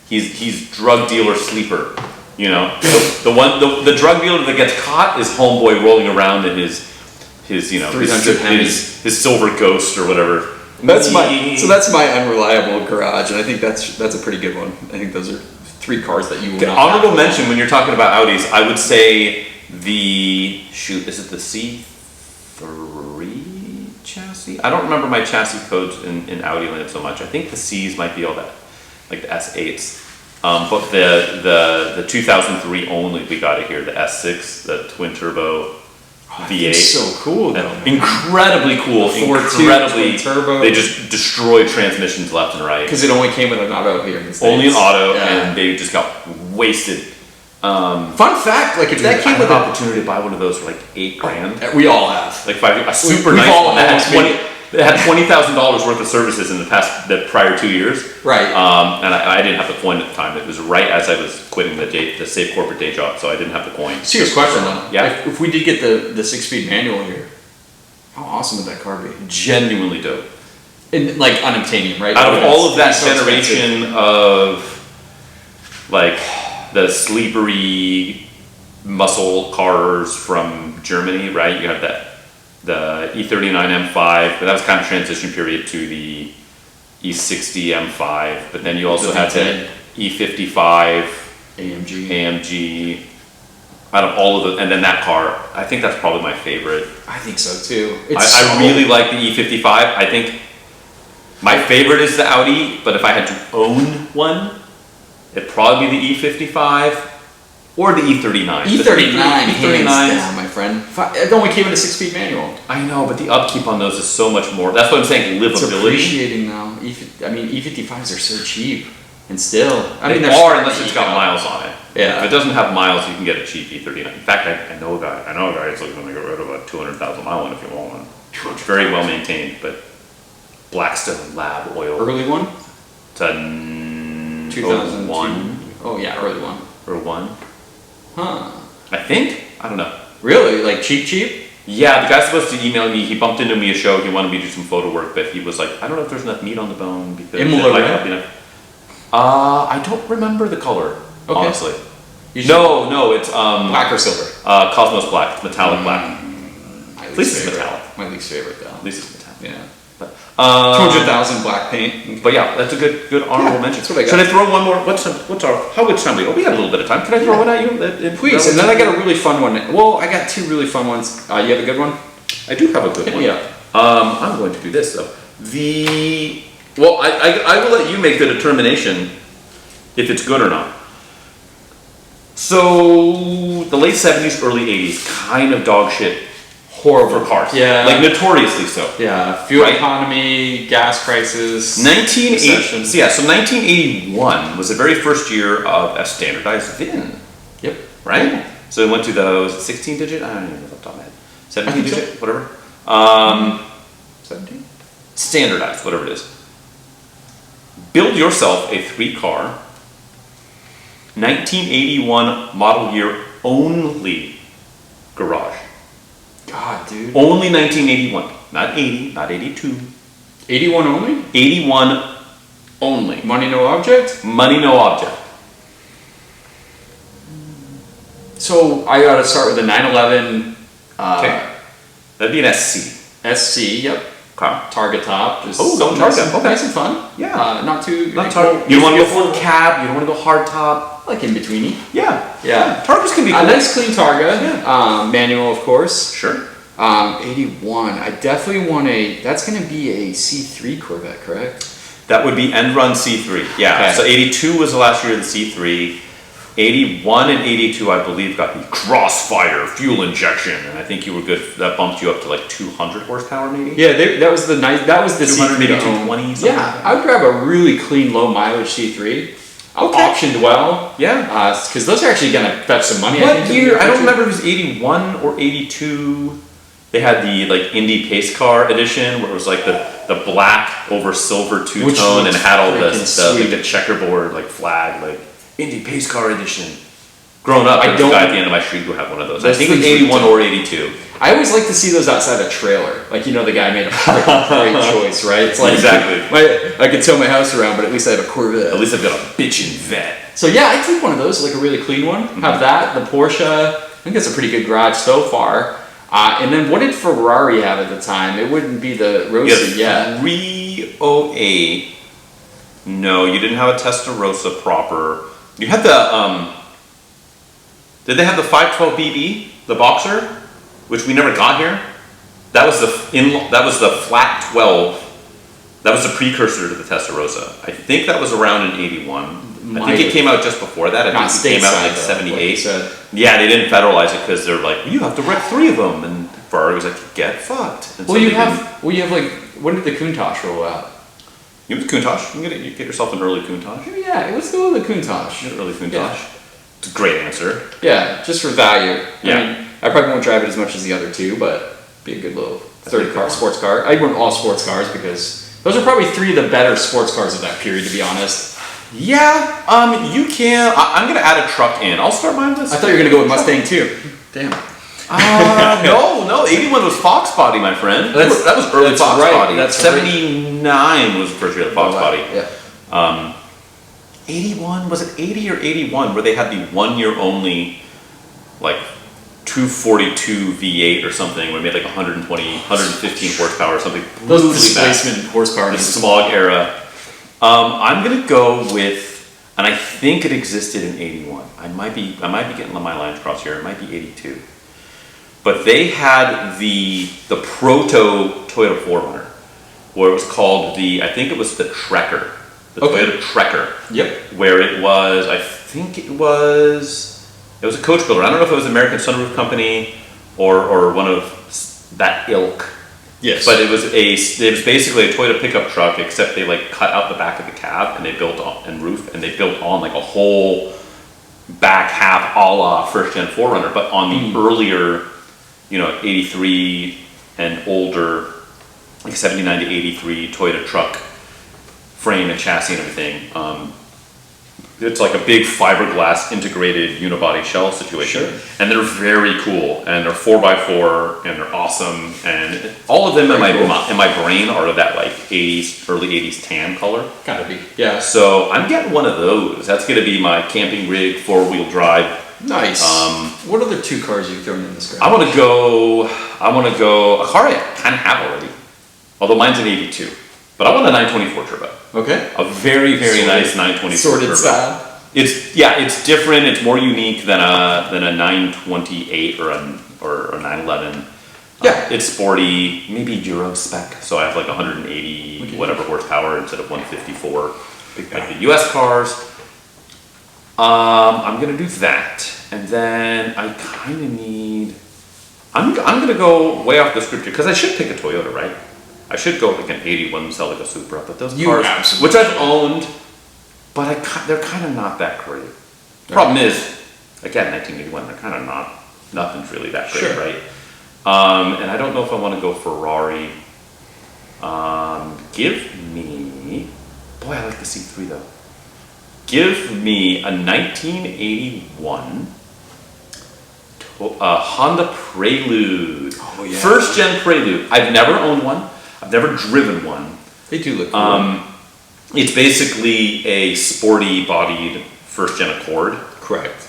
he's drug dealer sleeper. You know, the drug dealer that gets caught is homeboy rolling around in his silver ghost or whatever. That's my unreliable garage, and I think that's a pretty good one. I think those are 3 cars that you will not honorable have mention when you're talking about Audis. I would say is it the C3 chassis? I don't remember my chassis codes in Audi land so much. I think the C's might be all that, like the S8s. But the 2003 only, we got it here, the S6, the twin turbo V8. It's so cool though. Incredibly cool. Incredibly turbo. They just destroyed transmissions left and right. Because it only came with an auto here in the States. Only an auto, and they just got wasted. Fun fact, like if that came with an opportunity to buy one of those for like $8,000. We all have. Like a super nice one that had $20,000 worth of services in the prior 2 years. Right. And I didn't have the coin at the time. It was right as I was quitting the safe corporate day job, so I didn't have the coin. Serious question though. Yeah. If we did get the 6-speed manual here, how awesome would that car be? Genuinely dope. And like unobtainium, right? Out of all of that generation of like the sleepery muscle cars from Germany, right? You have the E39 M5, but that was kind of transition period to the E60 M5. But then you also had the E55 AMG. Out of all of and then that car, I think that's probably my favorite. I think so too. I really like the E55. I think my favorite is the Audi, but if I had to own one, it'd probably be the E55 or the E39. E39, hands down, my friend. It only came in a 6-speed manual. I know, but the upkeep on those is so much more. That's what I'm saying, livability. It's appreciating though. E55s are so cheap, and still, they are unless it's got miles on it. Yeah. If it doesn't have miles, you can get a cheap E39. In fact, I know a guy that's looking to get rid of a 200,000 mile one if you want one. It's very well maintained, but Blackstone Lab Oil. Early one? It's a 2001. Oh yeah, early one. Or one. Huh. I think? I don't know. Really? Like cheap? Yeah, the guy's supposed to email me. He bumped into me a show. He wanted me to do some photo work, but he was like, I don't know if there's enough meat on the bone because it might not be enough. I don't remember the color, honestly. No, it's black or silver. Cosmos Black, it's metallic black. At least it's metallic. My least favorite though. At least it's metallic. Yeah. But 200,000 black paint. But yeah, that's a good honorable mention. That's what I got. Should I throw one more? How much time we got? We got a little bit of time. Can I throw one at you? Please. And then I got a really fun one. Well, I got 2 really fun ones. You have a good one? I do have a good one. Yeah. I'm going to do this though. Well, I will let you make the determination if it's good or not. So the late 70s, early 80s, kind of dog shit. Horrible for cars. Yeah. Like notoriously so. Yeah. Fuel economy, gas prices. 1981 was the very first year of a standardized VIN. Yep. Right? Yeah. So it went to the 16 digit? I don't even know off the top of my head. 17 digit? So. Whatever. 17? Standardized, whatever it is. Build yourself a 3-car, 1981 model year only garage. God, dude. Only 1981. Not 80, not 82. 81 only? 81 only. Money, no object? Money, no object. So I gotta start with a 911. Okay. That'd be an SC. SC, yep. Okay. Target top. Going Target. Okay. Nice and fun. Yeah. Not too. Not Target. You don't want to go full cab. You don't want to go hard top. Like in betweeny. Yeah. Yeah. Targets can be cool. A nice clean Targa. Yeah. Manual, of course. Sure. 81. I definitely want that's going to be a C3 Corvette, correct? That would be end run C3. Yeah. Okay. So 82 was the last year of the C3. 81 and 82, I believe, got the Crossfire fuel injection, and I think you were good. That bumped you up to like 200 horsepower, maybe. Yeah, that was the nice. That was the 200, C3 maybe to own. 220. Yeah, I would grab a really clean, low mileage C3. Okay. Optioned well. Yeah. Because those are actually going to fetch some money. What year? I don't remember if it was 81 or 82. They had the like Indy Pace Car edition, where it was like the black over silver two-tone and had all the checkerboard like flag, like Indy Pace Car edition. Growing up, the guy at the end of my street would have one of those. I think it was 81 or 82. I always like to see those outside a trailer. Like, the guy made a great choice, right? It's like, exactly. I could tow my house around, but at least I have a Corvette. At least I've got a bitchin' vet. So yeah, I'd take one of those, like a really clean one. Mm-hmm. Have that, the Porsche. I think that's a pretty good garage so far. And then what did Ferrari have at the time? It wouldn't be the Rosa yet. 308. No, you didn't have a Testarossa proper. You had the did they have the 512 BB, the Boxster, which we never got here? That was the flat 12. That was the precursor to the Testarossa. I think that was around in 81. I think it came out just before that. I think it came out in like 78. Yeah, they didn't federalize it because they're like, you have to wreck 3 of them, and Ferrari was like, get fucked. And well, you have like, when did the Countach roll out? You have the Countach. You get yourself an early Countach. Yeah, let's go with the Countach. Get an early Countach. Yeah. It's a great answer. Yeah, just for value. Yeah. I mean, I probably won't drive it as much as the other two, but be a good little sports car. I'd want all sports cars because those are probably 3 of the better sports cars of that period, to be honest. Yeah, you can. I'm gonna add a truck in. I'll start mine with. I thought you were gonna go with Mustang too. Damn. No. 81 was Fox Body, my friend. That was early Fox Body. That's 79 was the first year of the Fox Body. Yeah. 81, was it 80 or 81 where they had the 1 year only, like 242 V8 or something, where it made like 115 horsepower or something. Those displacement horsepower. The smog era. I'm gonna go with, and I think it existed in 81. I might be getting my lines crossed here. It might be 82. But they had the Proto Toyota 4Runner, where it was called I think it was the Trekker. The Toyota Trekker. Yep. Where it was, I think it was a coach builder. I don't know if it was American Sunroof Company or one of that ilk. Yes. But it was basically a Toyota pickup truck, except they like cut out the back of the cab and they built on and roof, and they built on like a whole back half a la first gen 4Runner, but on the earlier, 83 and older, like 79 to 83 Toyota truck frame and chassis and everything. It's like a big fiberglass integrated unibody shell situation. Sure. And they're very cool, and they're 4x4, and they're awesome, and all of them in my brain are that like 80s, early 80s tan color. Gotta be. Yeah. So I'm getting one of those. That's gonna be my camping rig, 4-wheel drive. Nice. What other 2 cars you've thrown in this garage? I wanna go a car I kinda have already. Although mine's an 82. But I want a 924 turbo. Okay. A very, very nice 924 sorted turbo. style. It's different. It's more unique than a 928 or a 911. Yeah. It's sporty, maybe Euro spec. So I have like 180 whatever horsepower instead of 154. Like the US cars. I'm gonna do that, and then I kind of need. I'm gonna go way off the script here because I should pick a Toyota, right? I should go like an 81 Celica Supra, but those cars, which I've owned, but they're kind of not that great. Problem is, again, 1981, they're kind of not, nothing's really that great, right? And I don't know if I want to go Ferrari. Give me, boy, I like the C3 though. Give me a 1981 Honda Prelude. Oh, yeah. First gen Prelude. I've never owned one. I've never driven one. They do look cool. It's basically a sporty bodied first gen Accord. Correct.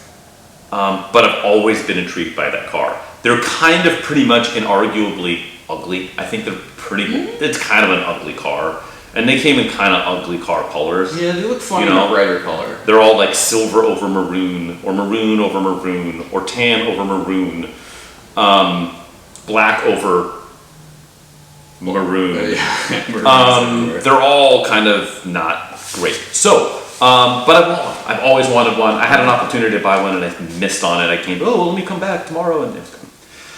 But I've always been intrigued by that car. They're kind of pretty much inarguably ugly. I think they're pretty, it's kind of an ugly car. And they came in kind of ugly car colors. Yeah, they look fun in a brighter color. They're all like silver over maroon, or maroon over maroon, or tan over maroon, black over maroon. Yeah. They're all kind of not great. So But I've always wanted one. I had an opportunity to buy one and I missed on it. I came, well, let me come back tomorrow, and it's gone.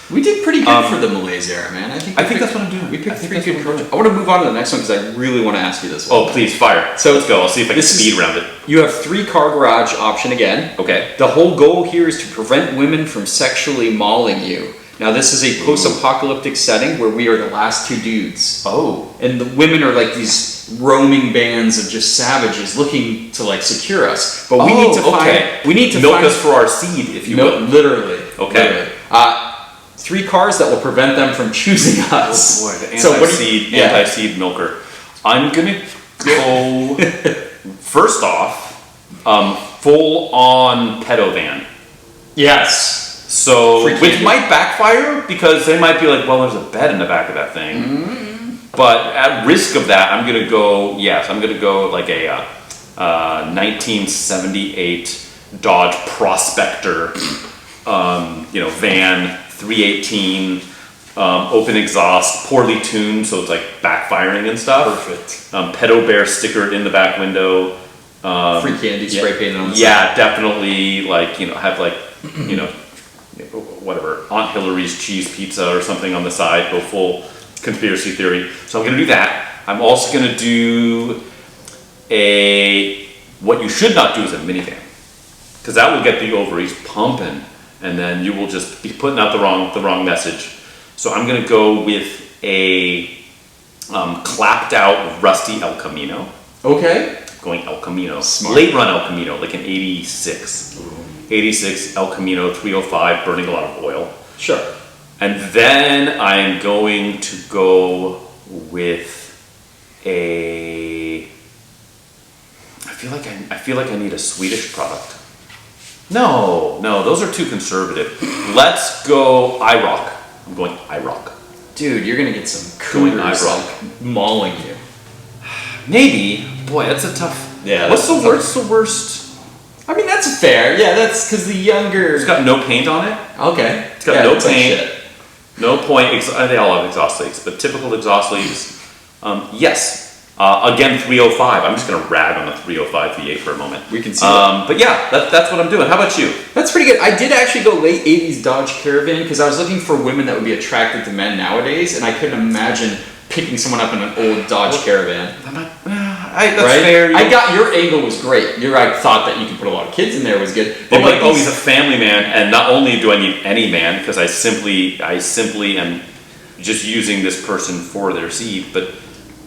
We did pretty good for the Malaise era, man. I think that's what I'm doing. We picked 3 good cars. I want to move on to the next one because I really want to ask you this one. Oh, please, fire. So let's go. I'll see if I can speed around it. You have 3 car garage option again. Okay. The whole goal here is to prevent women from sexually mauling you. Now, this is a post-apocalyptic setting where we are the last 2 dudes. Oh. And the women are like these roaming bands of just savages looking to like secure us. But we need to find milk us for our seed, if you will. Literally. Okay. Literally. 3 cars that will prevent them from choosing us. Oh boy, the anti-seed milker. I'm gonna go first off, full on pedo van. Yes. So, which might backfire because they might be like, well, there's a bed in the back of that thing. Mm-hmm. But at risk of that, I'm gonna go like a 1978 Dodge Prospector, van. 318, open exhaust, poorly tuned, so it's like backfiring and stuff. Perfect. Pedo Bear sticker in the back window. Free candy spray painted on the side. Yeah, definitely. Have whatever, Aunt Hillary's cheese pizza or something on the side. Go full conspiracy theory. So I'm gonna do that. I'm also gonna do what you should not do is a minivan, because that will get the ovaries pumping. And then you will just be putting out the wrong message. So I'm gonna go with a clapped out rusty El Camino. Okay. Going El Camino. Smart. Late run El Camino, like an 86. Ooh. 86 El Camino 305, burning a lot of oil. Sure. And then I'm going to go with I feel like I need a Swedish product. No, those are too conservative. Let's go IROC. I'm going IROC. Dude, you're gonna get some cougars like mauling you. Maybe. Boy, that's a tough. Yeah. What's the worst? I mean, that's fair. Yeah, that's because the younger. It's got no paint on it. Okay. It's got no paint. No point. They all have exhaust leaks, but typical exhaust leaks. Yes. Again, 305. I'm just going to rag on the 305 V8 for a moment. We can see that. But yeah, that's what I'm doing. How about you? That's pretty good. I did actually go late 80s Dodge Caravan because I was looking for women that would be attracted to men nowadays, and I couldn't imagine picking someone up in an old Dodge Caravan. That's right? fair. I got your angle was great. I thought that you could put a lot of kids in there was good. But like, he's a family man, and not only do I need any man because I simply am just using this person for their seed, but.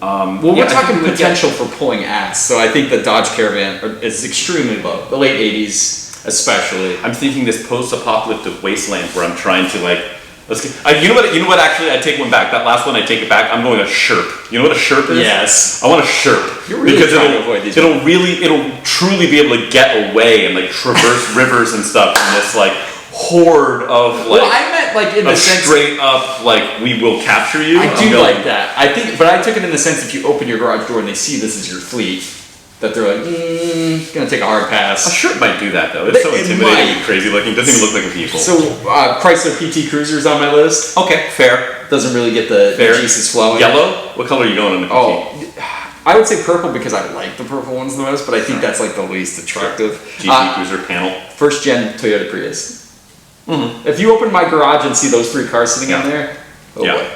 We're talking potential for pulling ass, so I think the Dodge Caravan is extremely low. The late 80s, especially. I'm thinking this post-apocalyptic wasteland where I'm trying to you know what? Actually, I take one back. That last one, I take it back. I'm going a Sherp. You know what a Sherp is? Yes. I want a Sherp. You're really trying to avoid these. It'll truly be able to get away and traverse rivers and stuff in this horde of I meant in the sense straight up we will capture you. I do like that. I think, but I took it in the sense if you open your garage door and they see this is your fleet, that they're like, gonna take a hard pass. A Sherp might do that though. It's so intimidating and crazy looking. Doesn't even look like a vehicle. So Chrysler PT Cruiser's on my list. Okay, fair. Doesn't really get the juices flowing. Yellow? What color are you going on the PT? Oh, I would say purple because I like the purple ones the most, but I think that's the least attractive. GT Cruiser panel. First gen Toyota Prius. Mm-hmm. If you open my garage and see those 3 cars sitting in there, boy.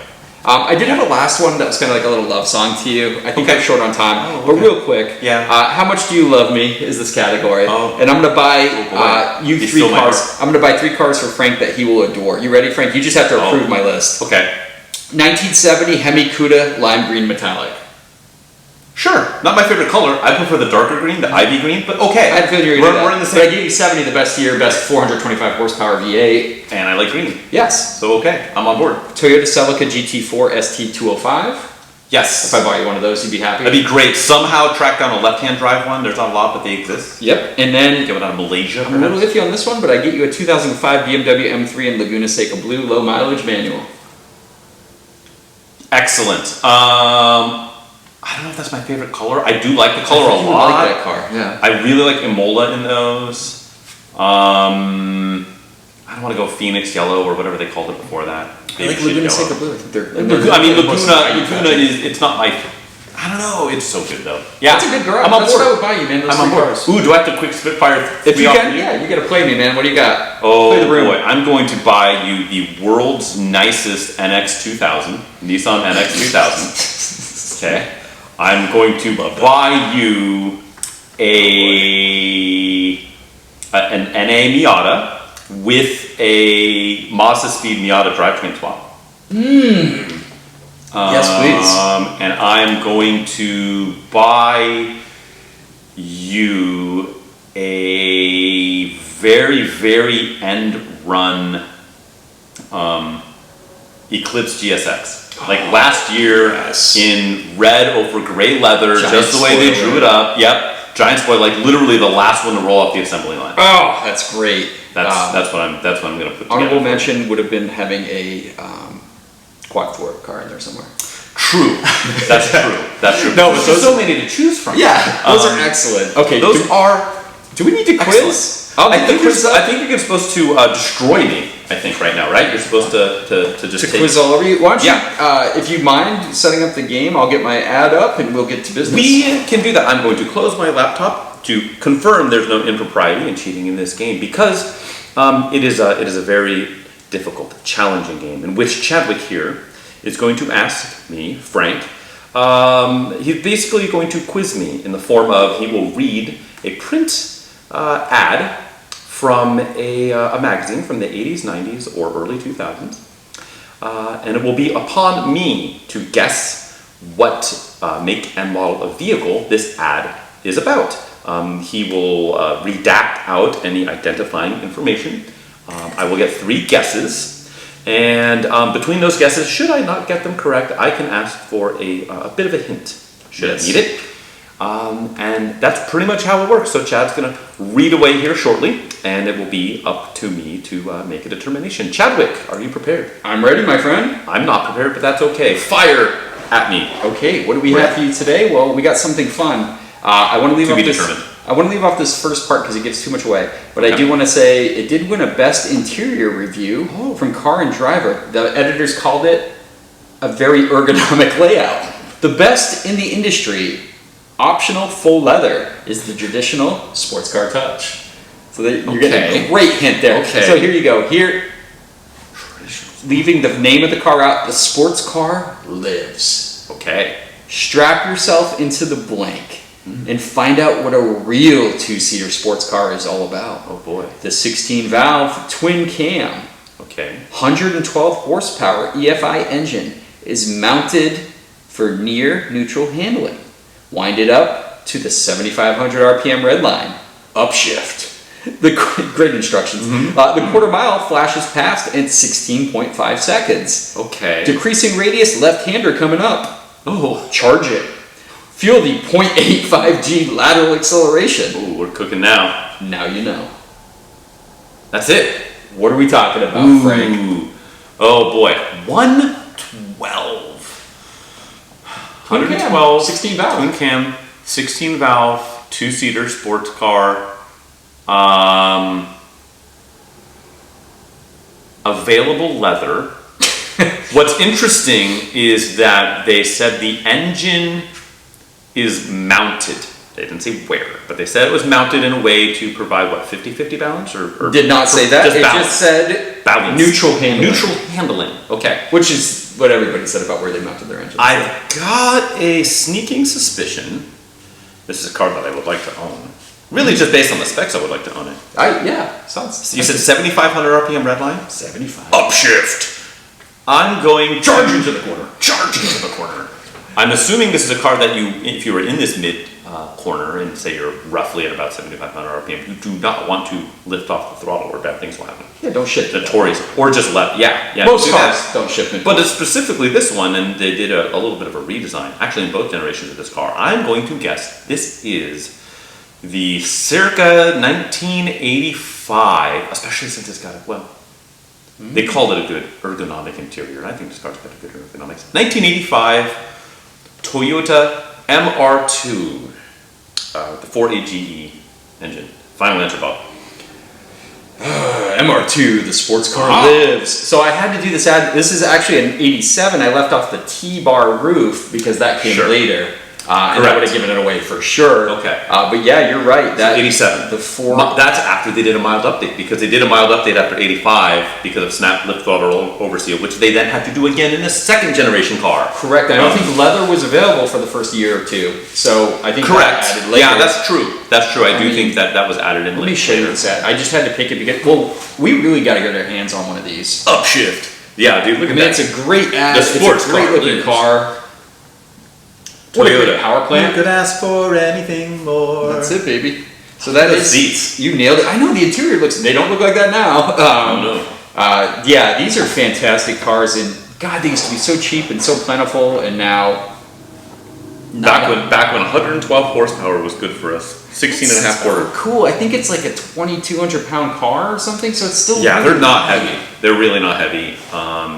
I did have a last one that was kind of like a little love song to you. I think I'm short on time, but real quick. Yeah. How much do you love me is this category. Oh. And I'm going to buy you 3 cars. I'm going to buy 3 cars for Frank that he will adore. You ready, Frank? You just have to approve my list. Okay. 1970 Hemi Cuda Lime Green Metallic. Sure. Not my favorite color. I prefer the darker green, the ivy green, but okay. I had a feeling you were we're in the same. But I gave you 70, the best year, best 425 horsepower V8. And I like green. Yes. So okay, I'm on board. Toyota Celica GT4 ST205. Yes. If I bought you one of those, you'd be happy. That'd be great. Somehow track down a left-hand drive one. There's not a lot, but they exist. Yep. And then get one out of Malaysia. I'm a little iffy on this one, but I get you a 2005 BMW M3 in Laguna Seca Blue, low mileage manual. Excellent. I don't know if that's my favorite color. I do like the color a lot. I like that car. Yeah. I really like Imola in those. I don't want to go Phoenix Yellow or whatever they called it before that. I like Laguna Seca Blue. I think they're. Laguna is. It's not my I don't know. It's so good though. Yeah, That's a good garage. I'm on That's board. what I would buy you, man. Those I'm on three board. cars. Ooh, do I have to quick spitfire? If you off can, yeah, you got to play me, man. What do you got? Oh play the room. boy, I'm going to buy you the world's nicest NX2000, Nissan NX2000. Okay, I'm going to buy you an NA Miata with a Mazda Speed Miata drivetrain swap. Yes, please. And I'm going to buy you a very, very end run Eclipse GSX. Like last year in red over gray leather, Giant just the way they spoiler. drew it up. Yep, giant spoiler, like literally the last one to roll off the assembly line. Oh, that's great. That's what I'm gonna put together. Honorable mention would have been having a quad 4 car in there somewhere. True. That's true. That's true. No, but there's those- so many to choose from. Yeah, those are excellent. Okay, Those are. do we need to quiz? Excellent. I think you're supposed to destroy me. I think right now, right? You're supposed to just To take. quiz all over you. Why don't you, Yeah. if you mind setting up the game, I'll get my ad up and we'll get to business. We can do that. I'm going to close my laptop to confirm there's no impropriety and cheating in this game because it is a very difficult, challenging game in which Chadwick here is going to ask me, Frank. He's basically going to quiz me in the form of he will read a print ad from a magazine from the 80s, 90s, or early 2000s. And it will be upon me to guess what make and model of vehicle this ad is about. He will redact out any identifying information. I will get 3 guesses. And between those guesses, should I not get them correct, I can ask for a bit of a hint. Should I need it? And that's pretty much how it works. So Chad's going to read away here shortly, and it will be up to me to make a determination. Chadwick, are you prepared? I'm ready, my friend. I'm not prepared, but that's okay. Fire at me. Okay, what do we have for you today? Well, we got something fun. I want to leave To off be this. determined. I want to leave off this first part because it gives too much away. But I Okay. do want to say it did win a Best Interior review from Car and Driver. The editors called it a very ergonomic layout. The best in the industry. Optional full leather is the traditional sports car touch. So you're getting a great hint there. Okay. So here you go. Here, leaving the name of the car out, the sports car lives. Okay. Strap yourself into the blank and find out what a real 2-seater sports car is all about. Oh boy. The 16-valve twin cam, Okay. 112 horsepower EFI engine is mounted for near neutral handling. Wind it up to the 7,500 RPM red line. Upshift. The great instructions. The quarter mile flashes past in 16.5 seconds. Okay. Decreasing radius left-hander coming up. Oh. Charge it. Feel the 0.85G lateral acceleration. Ooh, we're cooking now. Now you know. That's it. What are we talking about, Frank? Ooh. Oh boy. 112. 112. 16 valve. Twin cam, 16 valve, 2-seater sports car. Available leather. What's interesting is that they said the engine is mounted. They didn't say where, but they said it was mounted in a way to provide what, 50-50 balance? Or Did not say that. Just It balance. just said Balance. neutral handling. Neutral handling. Okay. Which is what everybody said about where they mounted their engines. I've got a sneaking suspicion this is a car that I would like to own. Really, just based on the specs, I would like to own it. Sounds. You said 7,500 RPM red line? 75. Upshift. I'm going Charge into the corner. Charge into the corner. I'm assuming this is a car that you, if you were in this mid corner and say you're roughly at about 7,500 RPM, you do not want to lift off the throttle or bad things will happen. Yeah, don't shift. Notorious. Or just left. Yeah. Most do cars that. don't shift. But it's specifically this one, and they did a little bit of a redesign. Actually, in both generations of this car, I'm going to guess this is the circa 1985, especially since it's got they called it a good ergonomic interior, and I think this car's got a good ergonomics. 1985 Toyota MR2, the 4AGE engine. Final answer, Bob. MR2, the sports car lives. So I had to do this ad. This is actually an 87. I left off the T-bar roof because that came later. And I Correct. would have given it away for sure. Okay. But yeah, you're right. That 87. The four. That's after they did a mild update, because they did a mild update after 85 because of snap lip throttle overseal, which they then had to do again in the second generation car. Correct. I don't think leather was available for the first year or two. So I think Correct. that added later. Yeah, that's true. That's true. I do mean, think that was added in Let me show you later. what's at. I just had to pick it because, well, we really got to get our hands on one of these. Upshift. Yeah, dude, look I at mean, that. it's a great ad. The It's sports a great car, it looking is. car. What a Toyota. great power plant. could ask for anything more. That's it, baby. So that The is seats. You nailed it. I know the interior looks. They don't look like that now. Oh, no. Yeah, these are fantastic cars, and God, they used to be so cheap and so plentiful, and now. Back when 112 horsepower was good for us. 16 and a half quarter. Cool. I think it's like a 2,200 pound car or something. So it's still. Yeah, really they're not light. heavy. They're really not heavy.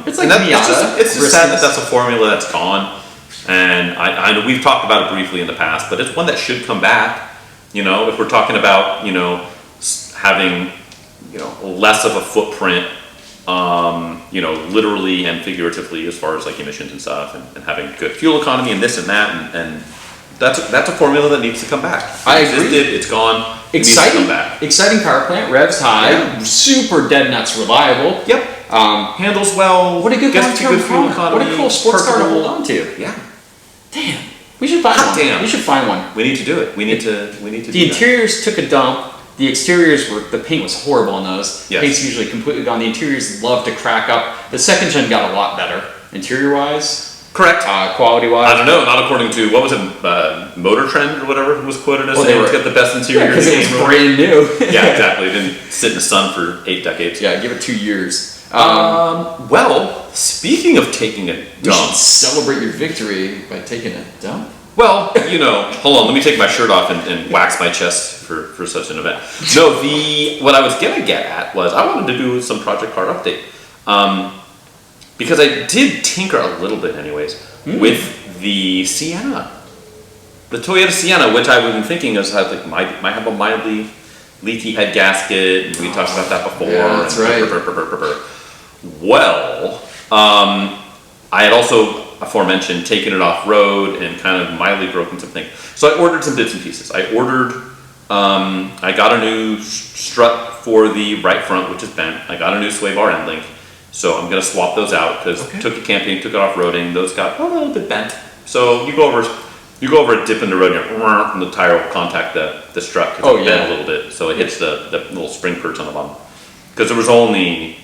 It's like and Miata. it's just sad that Riskiness. that's a formula that's gone. And I know we've talked about it briefly in the past, but it's one that should come back. You know, if we're talking about, you know, having, you know, less of a footprint, you know, literally and figuratively as far as like emissions and stuff, and having good fuel economy and this and that, and that's a formula that needs to come back. I It agree. existed, it's gone. It needs to Exciting, come back. exciting power plant. Revs high. Yeah. Super dead nuts reliable. Yep. Handles well. What a good gets long-term good fuel car. economy. What a cool sports car to parkable. hold on to. Yeah. Damn. We should find Hot one. damn. We should find one. We need to do it. We need to do The that. interiors took a dump. The exteriors were, the paint was horrible on those. Yes. Paint's usually completely gone. The interiors love to crack up. The second gen got a lot better. Interior wise, Correct. quality wise. I don't know. Not according to what was it, Motor Trend or whatever was quoted as Well, saying they it's were- got the best interior. Because in it the was game. brand new. Yeah, exactly. It didn't sit in the sun for 8 decades. Yeah, give it 2 years. Well, speaking of taking a We should dump. celebrate your victory by taking a dump. Well, you know, hold on. Let me take my shirt off and wax my chest for such an event. No, what I was gonna get at was I wanted to do some Project Car update, because I did tinker a little bit, anyways, with the Sienna, the Toyota Sienna, which I was thinking is might have a mildly leaky head gasket, and we talked about that before. Yeah, that's and right. Well, I had also aforementioned taking it off road and kind of mildly broken some things. So I ordered some bits and pieces. I got a new strut for the right front, which is bent. I got a new sway bar end link. So I'm gonna swap those out because took it camping, took it off roading. Those got a little bit bent. So you go over a dip in the road and the tire will contact the strut because it's bent a little bit. So it hits the little spring perch on the bottom. Because there was only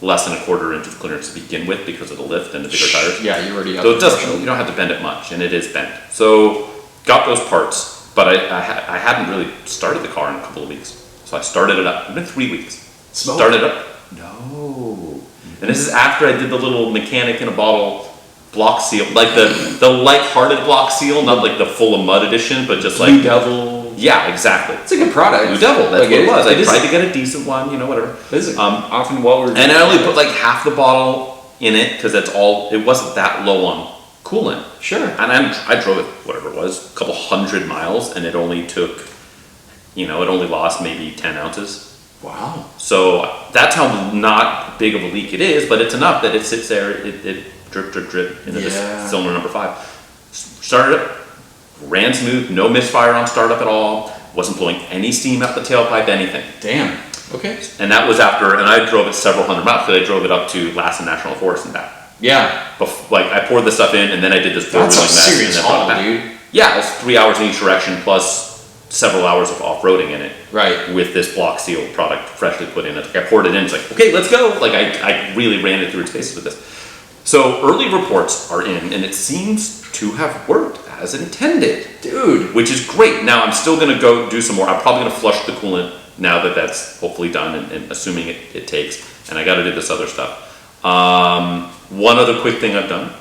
less than a quarter inch of clearance to begin with because of the lift and the bigger tires. Yeah, you already. So it doesn't. You don't have to bend it much, and it is bent. So got those parts, but I hadn't really started the car in a couple of weeks. So I started it up. It's been 3 weeks. Smoke? Started up. No. And this is after I did the little mechanic in a bottle block seal, like the light-hearted block seal, not like the full of mud edition, but just like Blue Devil. Yeah, exactly. It's a good product. Blue Devil. That's Like, what it was. I is- tried to get a decent one, you know, whatever. This is often well reviewed. And I only put like half the bottle in it because that's all. It wasn't that low on coolant. Sure. And I drove it, whatever it was, a couple 100 miles, and it only took, it only lost maybe 10 ounces. Wow. So that's how not big of a leak it is, but it's enough that it sits there. It drip, drip, drip into this cylinder number 5. Started it, ran smooth, no misfire on startup at all. Wasn't blowing any steam out the tailpipe, anything. Damn. Okay. And that was after, and I drove it several hundred miles because I drove it up to Lassen National Forest and back. Yeah. Like I poured the stuff in, and then I did this That's four-wheeling a mess, and serious then brought haul, it back. dude. Yeah, it's 3 hours in each direction plus several hours of off-roading in it. Right. With this block seal product freshly put in. I poured it in. It's like, okay, let's go. Like I really ran it through its paces with this. So early reports are in, and it seems to have worked as intended, Dude. which is great. Now I'm still gonna go do some more. I'm probably gonna flush the coolant now that that's hopefully done, and assuming it takes. And I got to do this other stuff. One other quick thing I've done.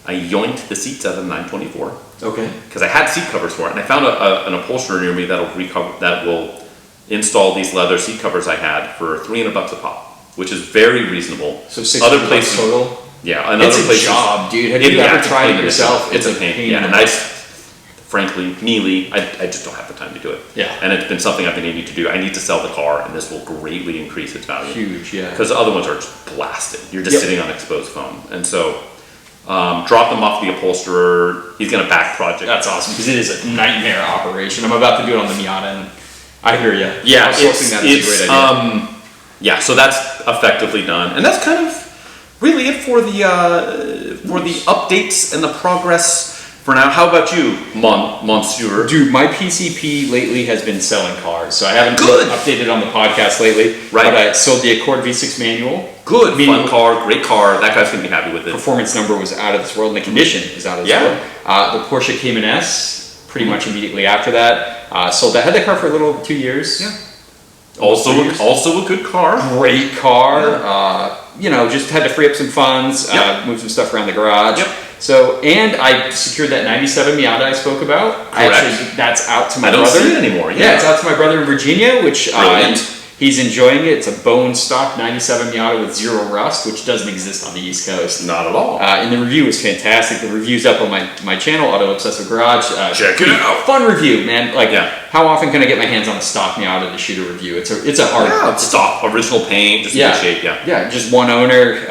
I yoinked the seats out of the 924 Okay. because I had seat covers for it, and I found an upholsterer near me that will install these leather seat covers I had for $300 a pop, which is very reasonable. So $600 total. Yeah, and It's other a places. job, dude. Have you ever it's a tried pain it in the yourself? neck. It's a pain. Yeah, in and the I, butt. frankly, I just don't have the time to do it. Yeah. And it's been something I've been needing to do. I need to sell the car, and this will greatly increase its value. Huge, yeah. Because the other ones are just blasted. You're just Yep. sitting on exposed foam, and so Drop them off the upholsterer. He's gonna back project. That's awesome because it is a nightmare operation. I'm about to do it on the Miata, and I hear you. Yeah, Outsourcing that is a great idea. Yeah, so that's effectively done, and that's kind of really it for the updates and the progress for now. How about you, Monsieur? Dude, my PCP lately has been selling cars, so I haven't Good. updated on the podcast lately. Right. But I sold the Accord V6 manual. Good, Meaning- fun car, great car. That guy's gonna be happy with it. Performance number was out of this world, and the condition is out of this Yeah. world. The Porsche Cayman S, pretty much immediately after that. Sold that. Had that car for a little over 2 years. Yeah. Almost 3 years. Also a good car. Great car. Just had to free up some funds, Yep. move some stuff around the garage. Yep. So, and I secured that 97 Miata I spoke about. Correct. That's out to my I don't brother. see it anymore. Yeah, it's out to my brother in Virginia, which Brilliant. he's enjoying it. It's a bone stock 97 Miata with 0 rust, which doesn't exist on the East Coast. Not at all. And the review was fantastic. The review's up on my channel, Auto Obsessive Garage. Check it out. Fun review, man. Like, Yeah. how often can I get my hands on a stock Miata to shoot a review? It's a hard. Yeah, stock, original paint, just in good shape. Yeah. Yeah, just one owner,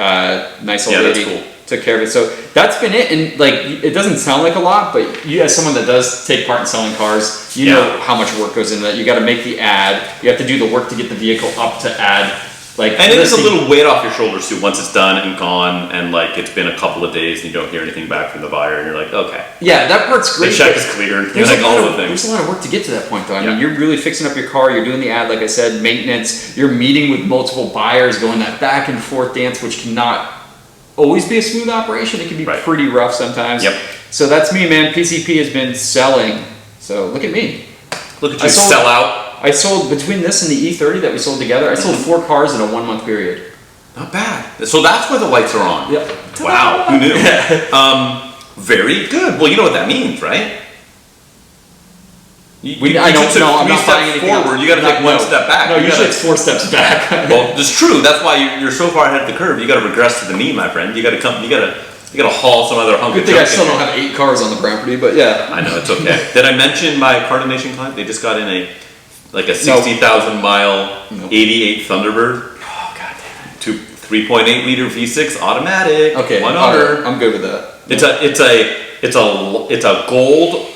nice old Yeah, that's lady, cool. took care of it. So that's been it. And like, it doesn't sound like a lot, but you as someone that does take part in selling cars, you know how much work goes into that. You got to make the ad. You have to do the work to get the vehicle up to ad. Like, And it is a listing- little weight off your shoulders too once it's done and gone, and like it's been a couple of days and you don't hear anything back from the buyer, and you're like, okay, Yeah, that part's the great. check but is cleared. There's, Like a all lot of, the there's things. a lot of work to get to that point, though. I mean, Yeah. you're really fixing up your car. You're doing the ad, like I said, maintenance. You're meeting with multiple buyers, going that back and forth dance, which cannot always be a smooth operation. It can be Right. pretty rough sometimes. Yep. So that's me, man. PCP has been selling. So look at me. Look at I you sold- sell out. I sold between this and the E30 that we sold together. I sold 4 cars in a 1-month period. Not bad. So that's where the lights are on. Yep. Wow, who knew? Very good. Well, you know what that means, right? I don't took know. I'm 3 not steps buying anything forward. else. You got to take one No. step back. No, You usually gotta- it's 4 steps back. Well, it's true. That's why you're so far ahead of the curve. You got to regress to the mean, my friend. You got to come. You got to haul some other hunk Good of thing I junk still in don't there. have 8 cars on the property, but yeah. I know it's okay. Did I mention my Car Donation client? They just got in a 60,000 mile Nope. 88 Thunderbird Oh, god damn it. to 3.8 liter V6 automatic. Okay, one all owner. right, I'm good with that. It's a gold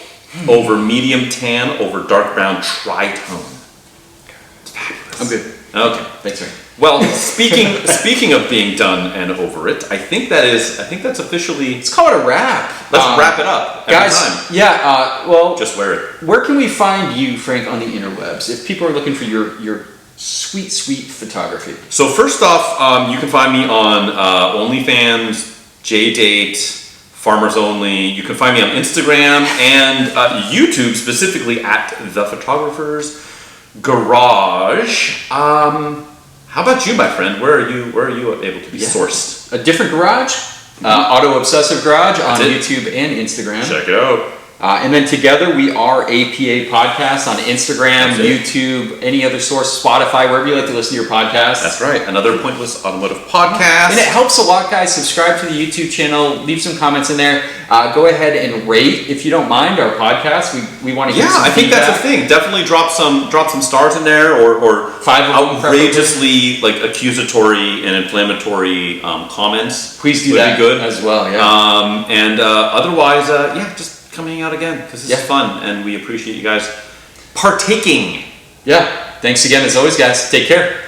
over medium tan over dark brown tritone. It's fabulous. I'm good. Okay. Thanks, Frank. Well, speaking of being done and over it, I think that's officially. Let's call it a wrap. Let's wrap it up. Every Guys, time. yeah, well, Just wear it. where can we find you, Frank, on the interwebs? If people are looking for your sweet, sweet photography. So first off, you can find me on OnlyFans, JDate, Farmers Only. You can find me on Instagram and YouTube, specifically at The Photographer's Garage. How about you, my friend? Where are you able to be sourced? A different garage, Auto Obsessive Garage on That's it. YouTube and Instagram. Check it out. And then together we are APA Podcast on Instagram, That's it. YouTube, any other source, Spotify, wherever you like to listen to your podcast. That's right. Another Pointless Automotive podcast. And it helps a lot, guys. Subscribe to the YouTube channel. Leave some comments in there. Go ahead and rate, if you don't mind, our podcast. We want to hear some I think feedback. that's a thing. Definitely drop some stars in there, or 5 of them, outrageously like accusatory and inflammatory comments. Please do Would that be good. as well. Yeah. And otherwise, just coming out again because this is fun and we appreciate you guys partaking. Yeah. Thanks again, as always, guys. Take care.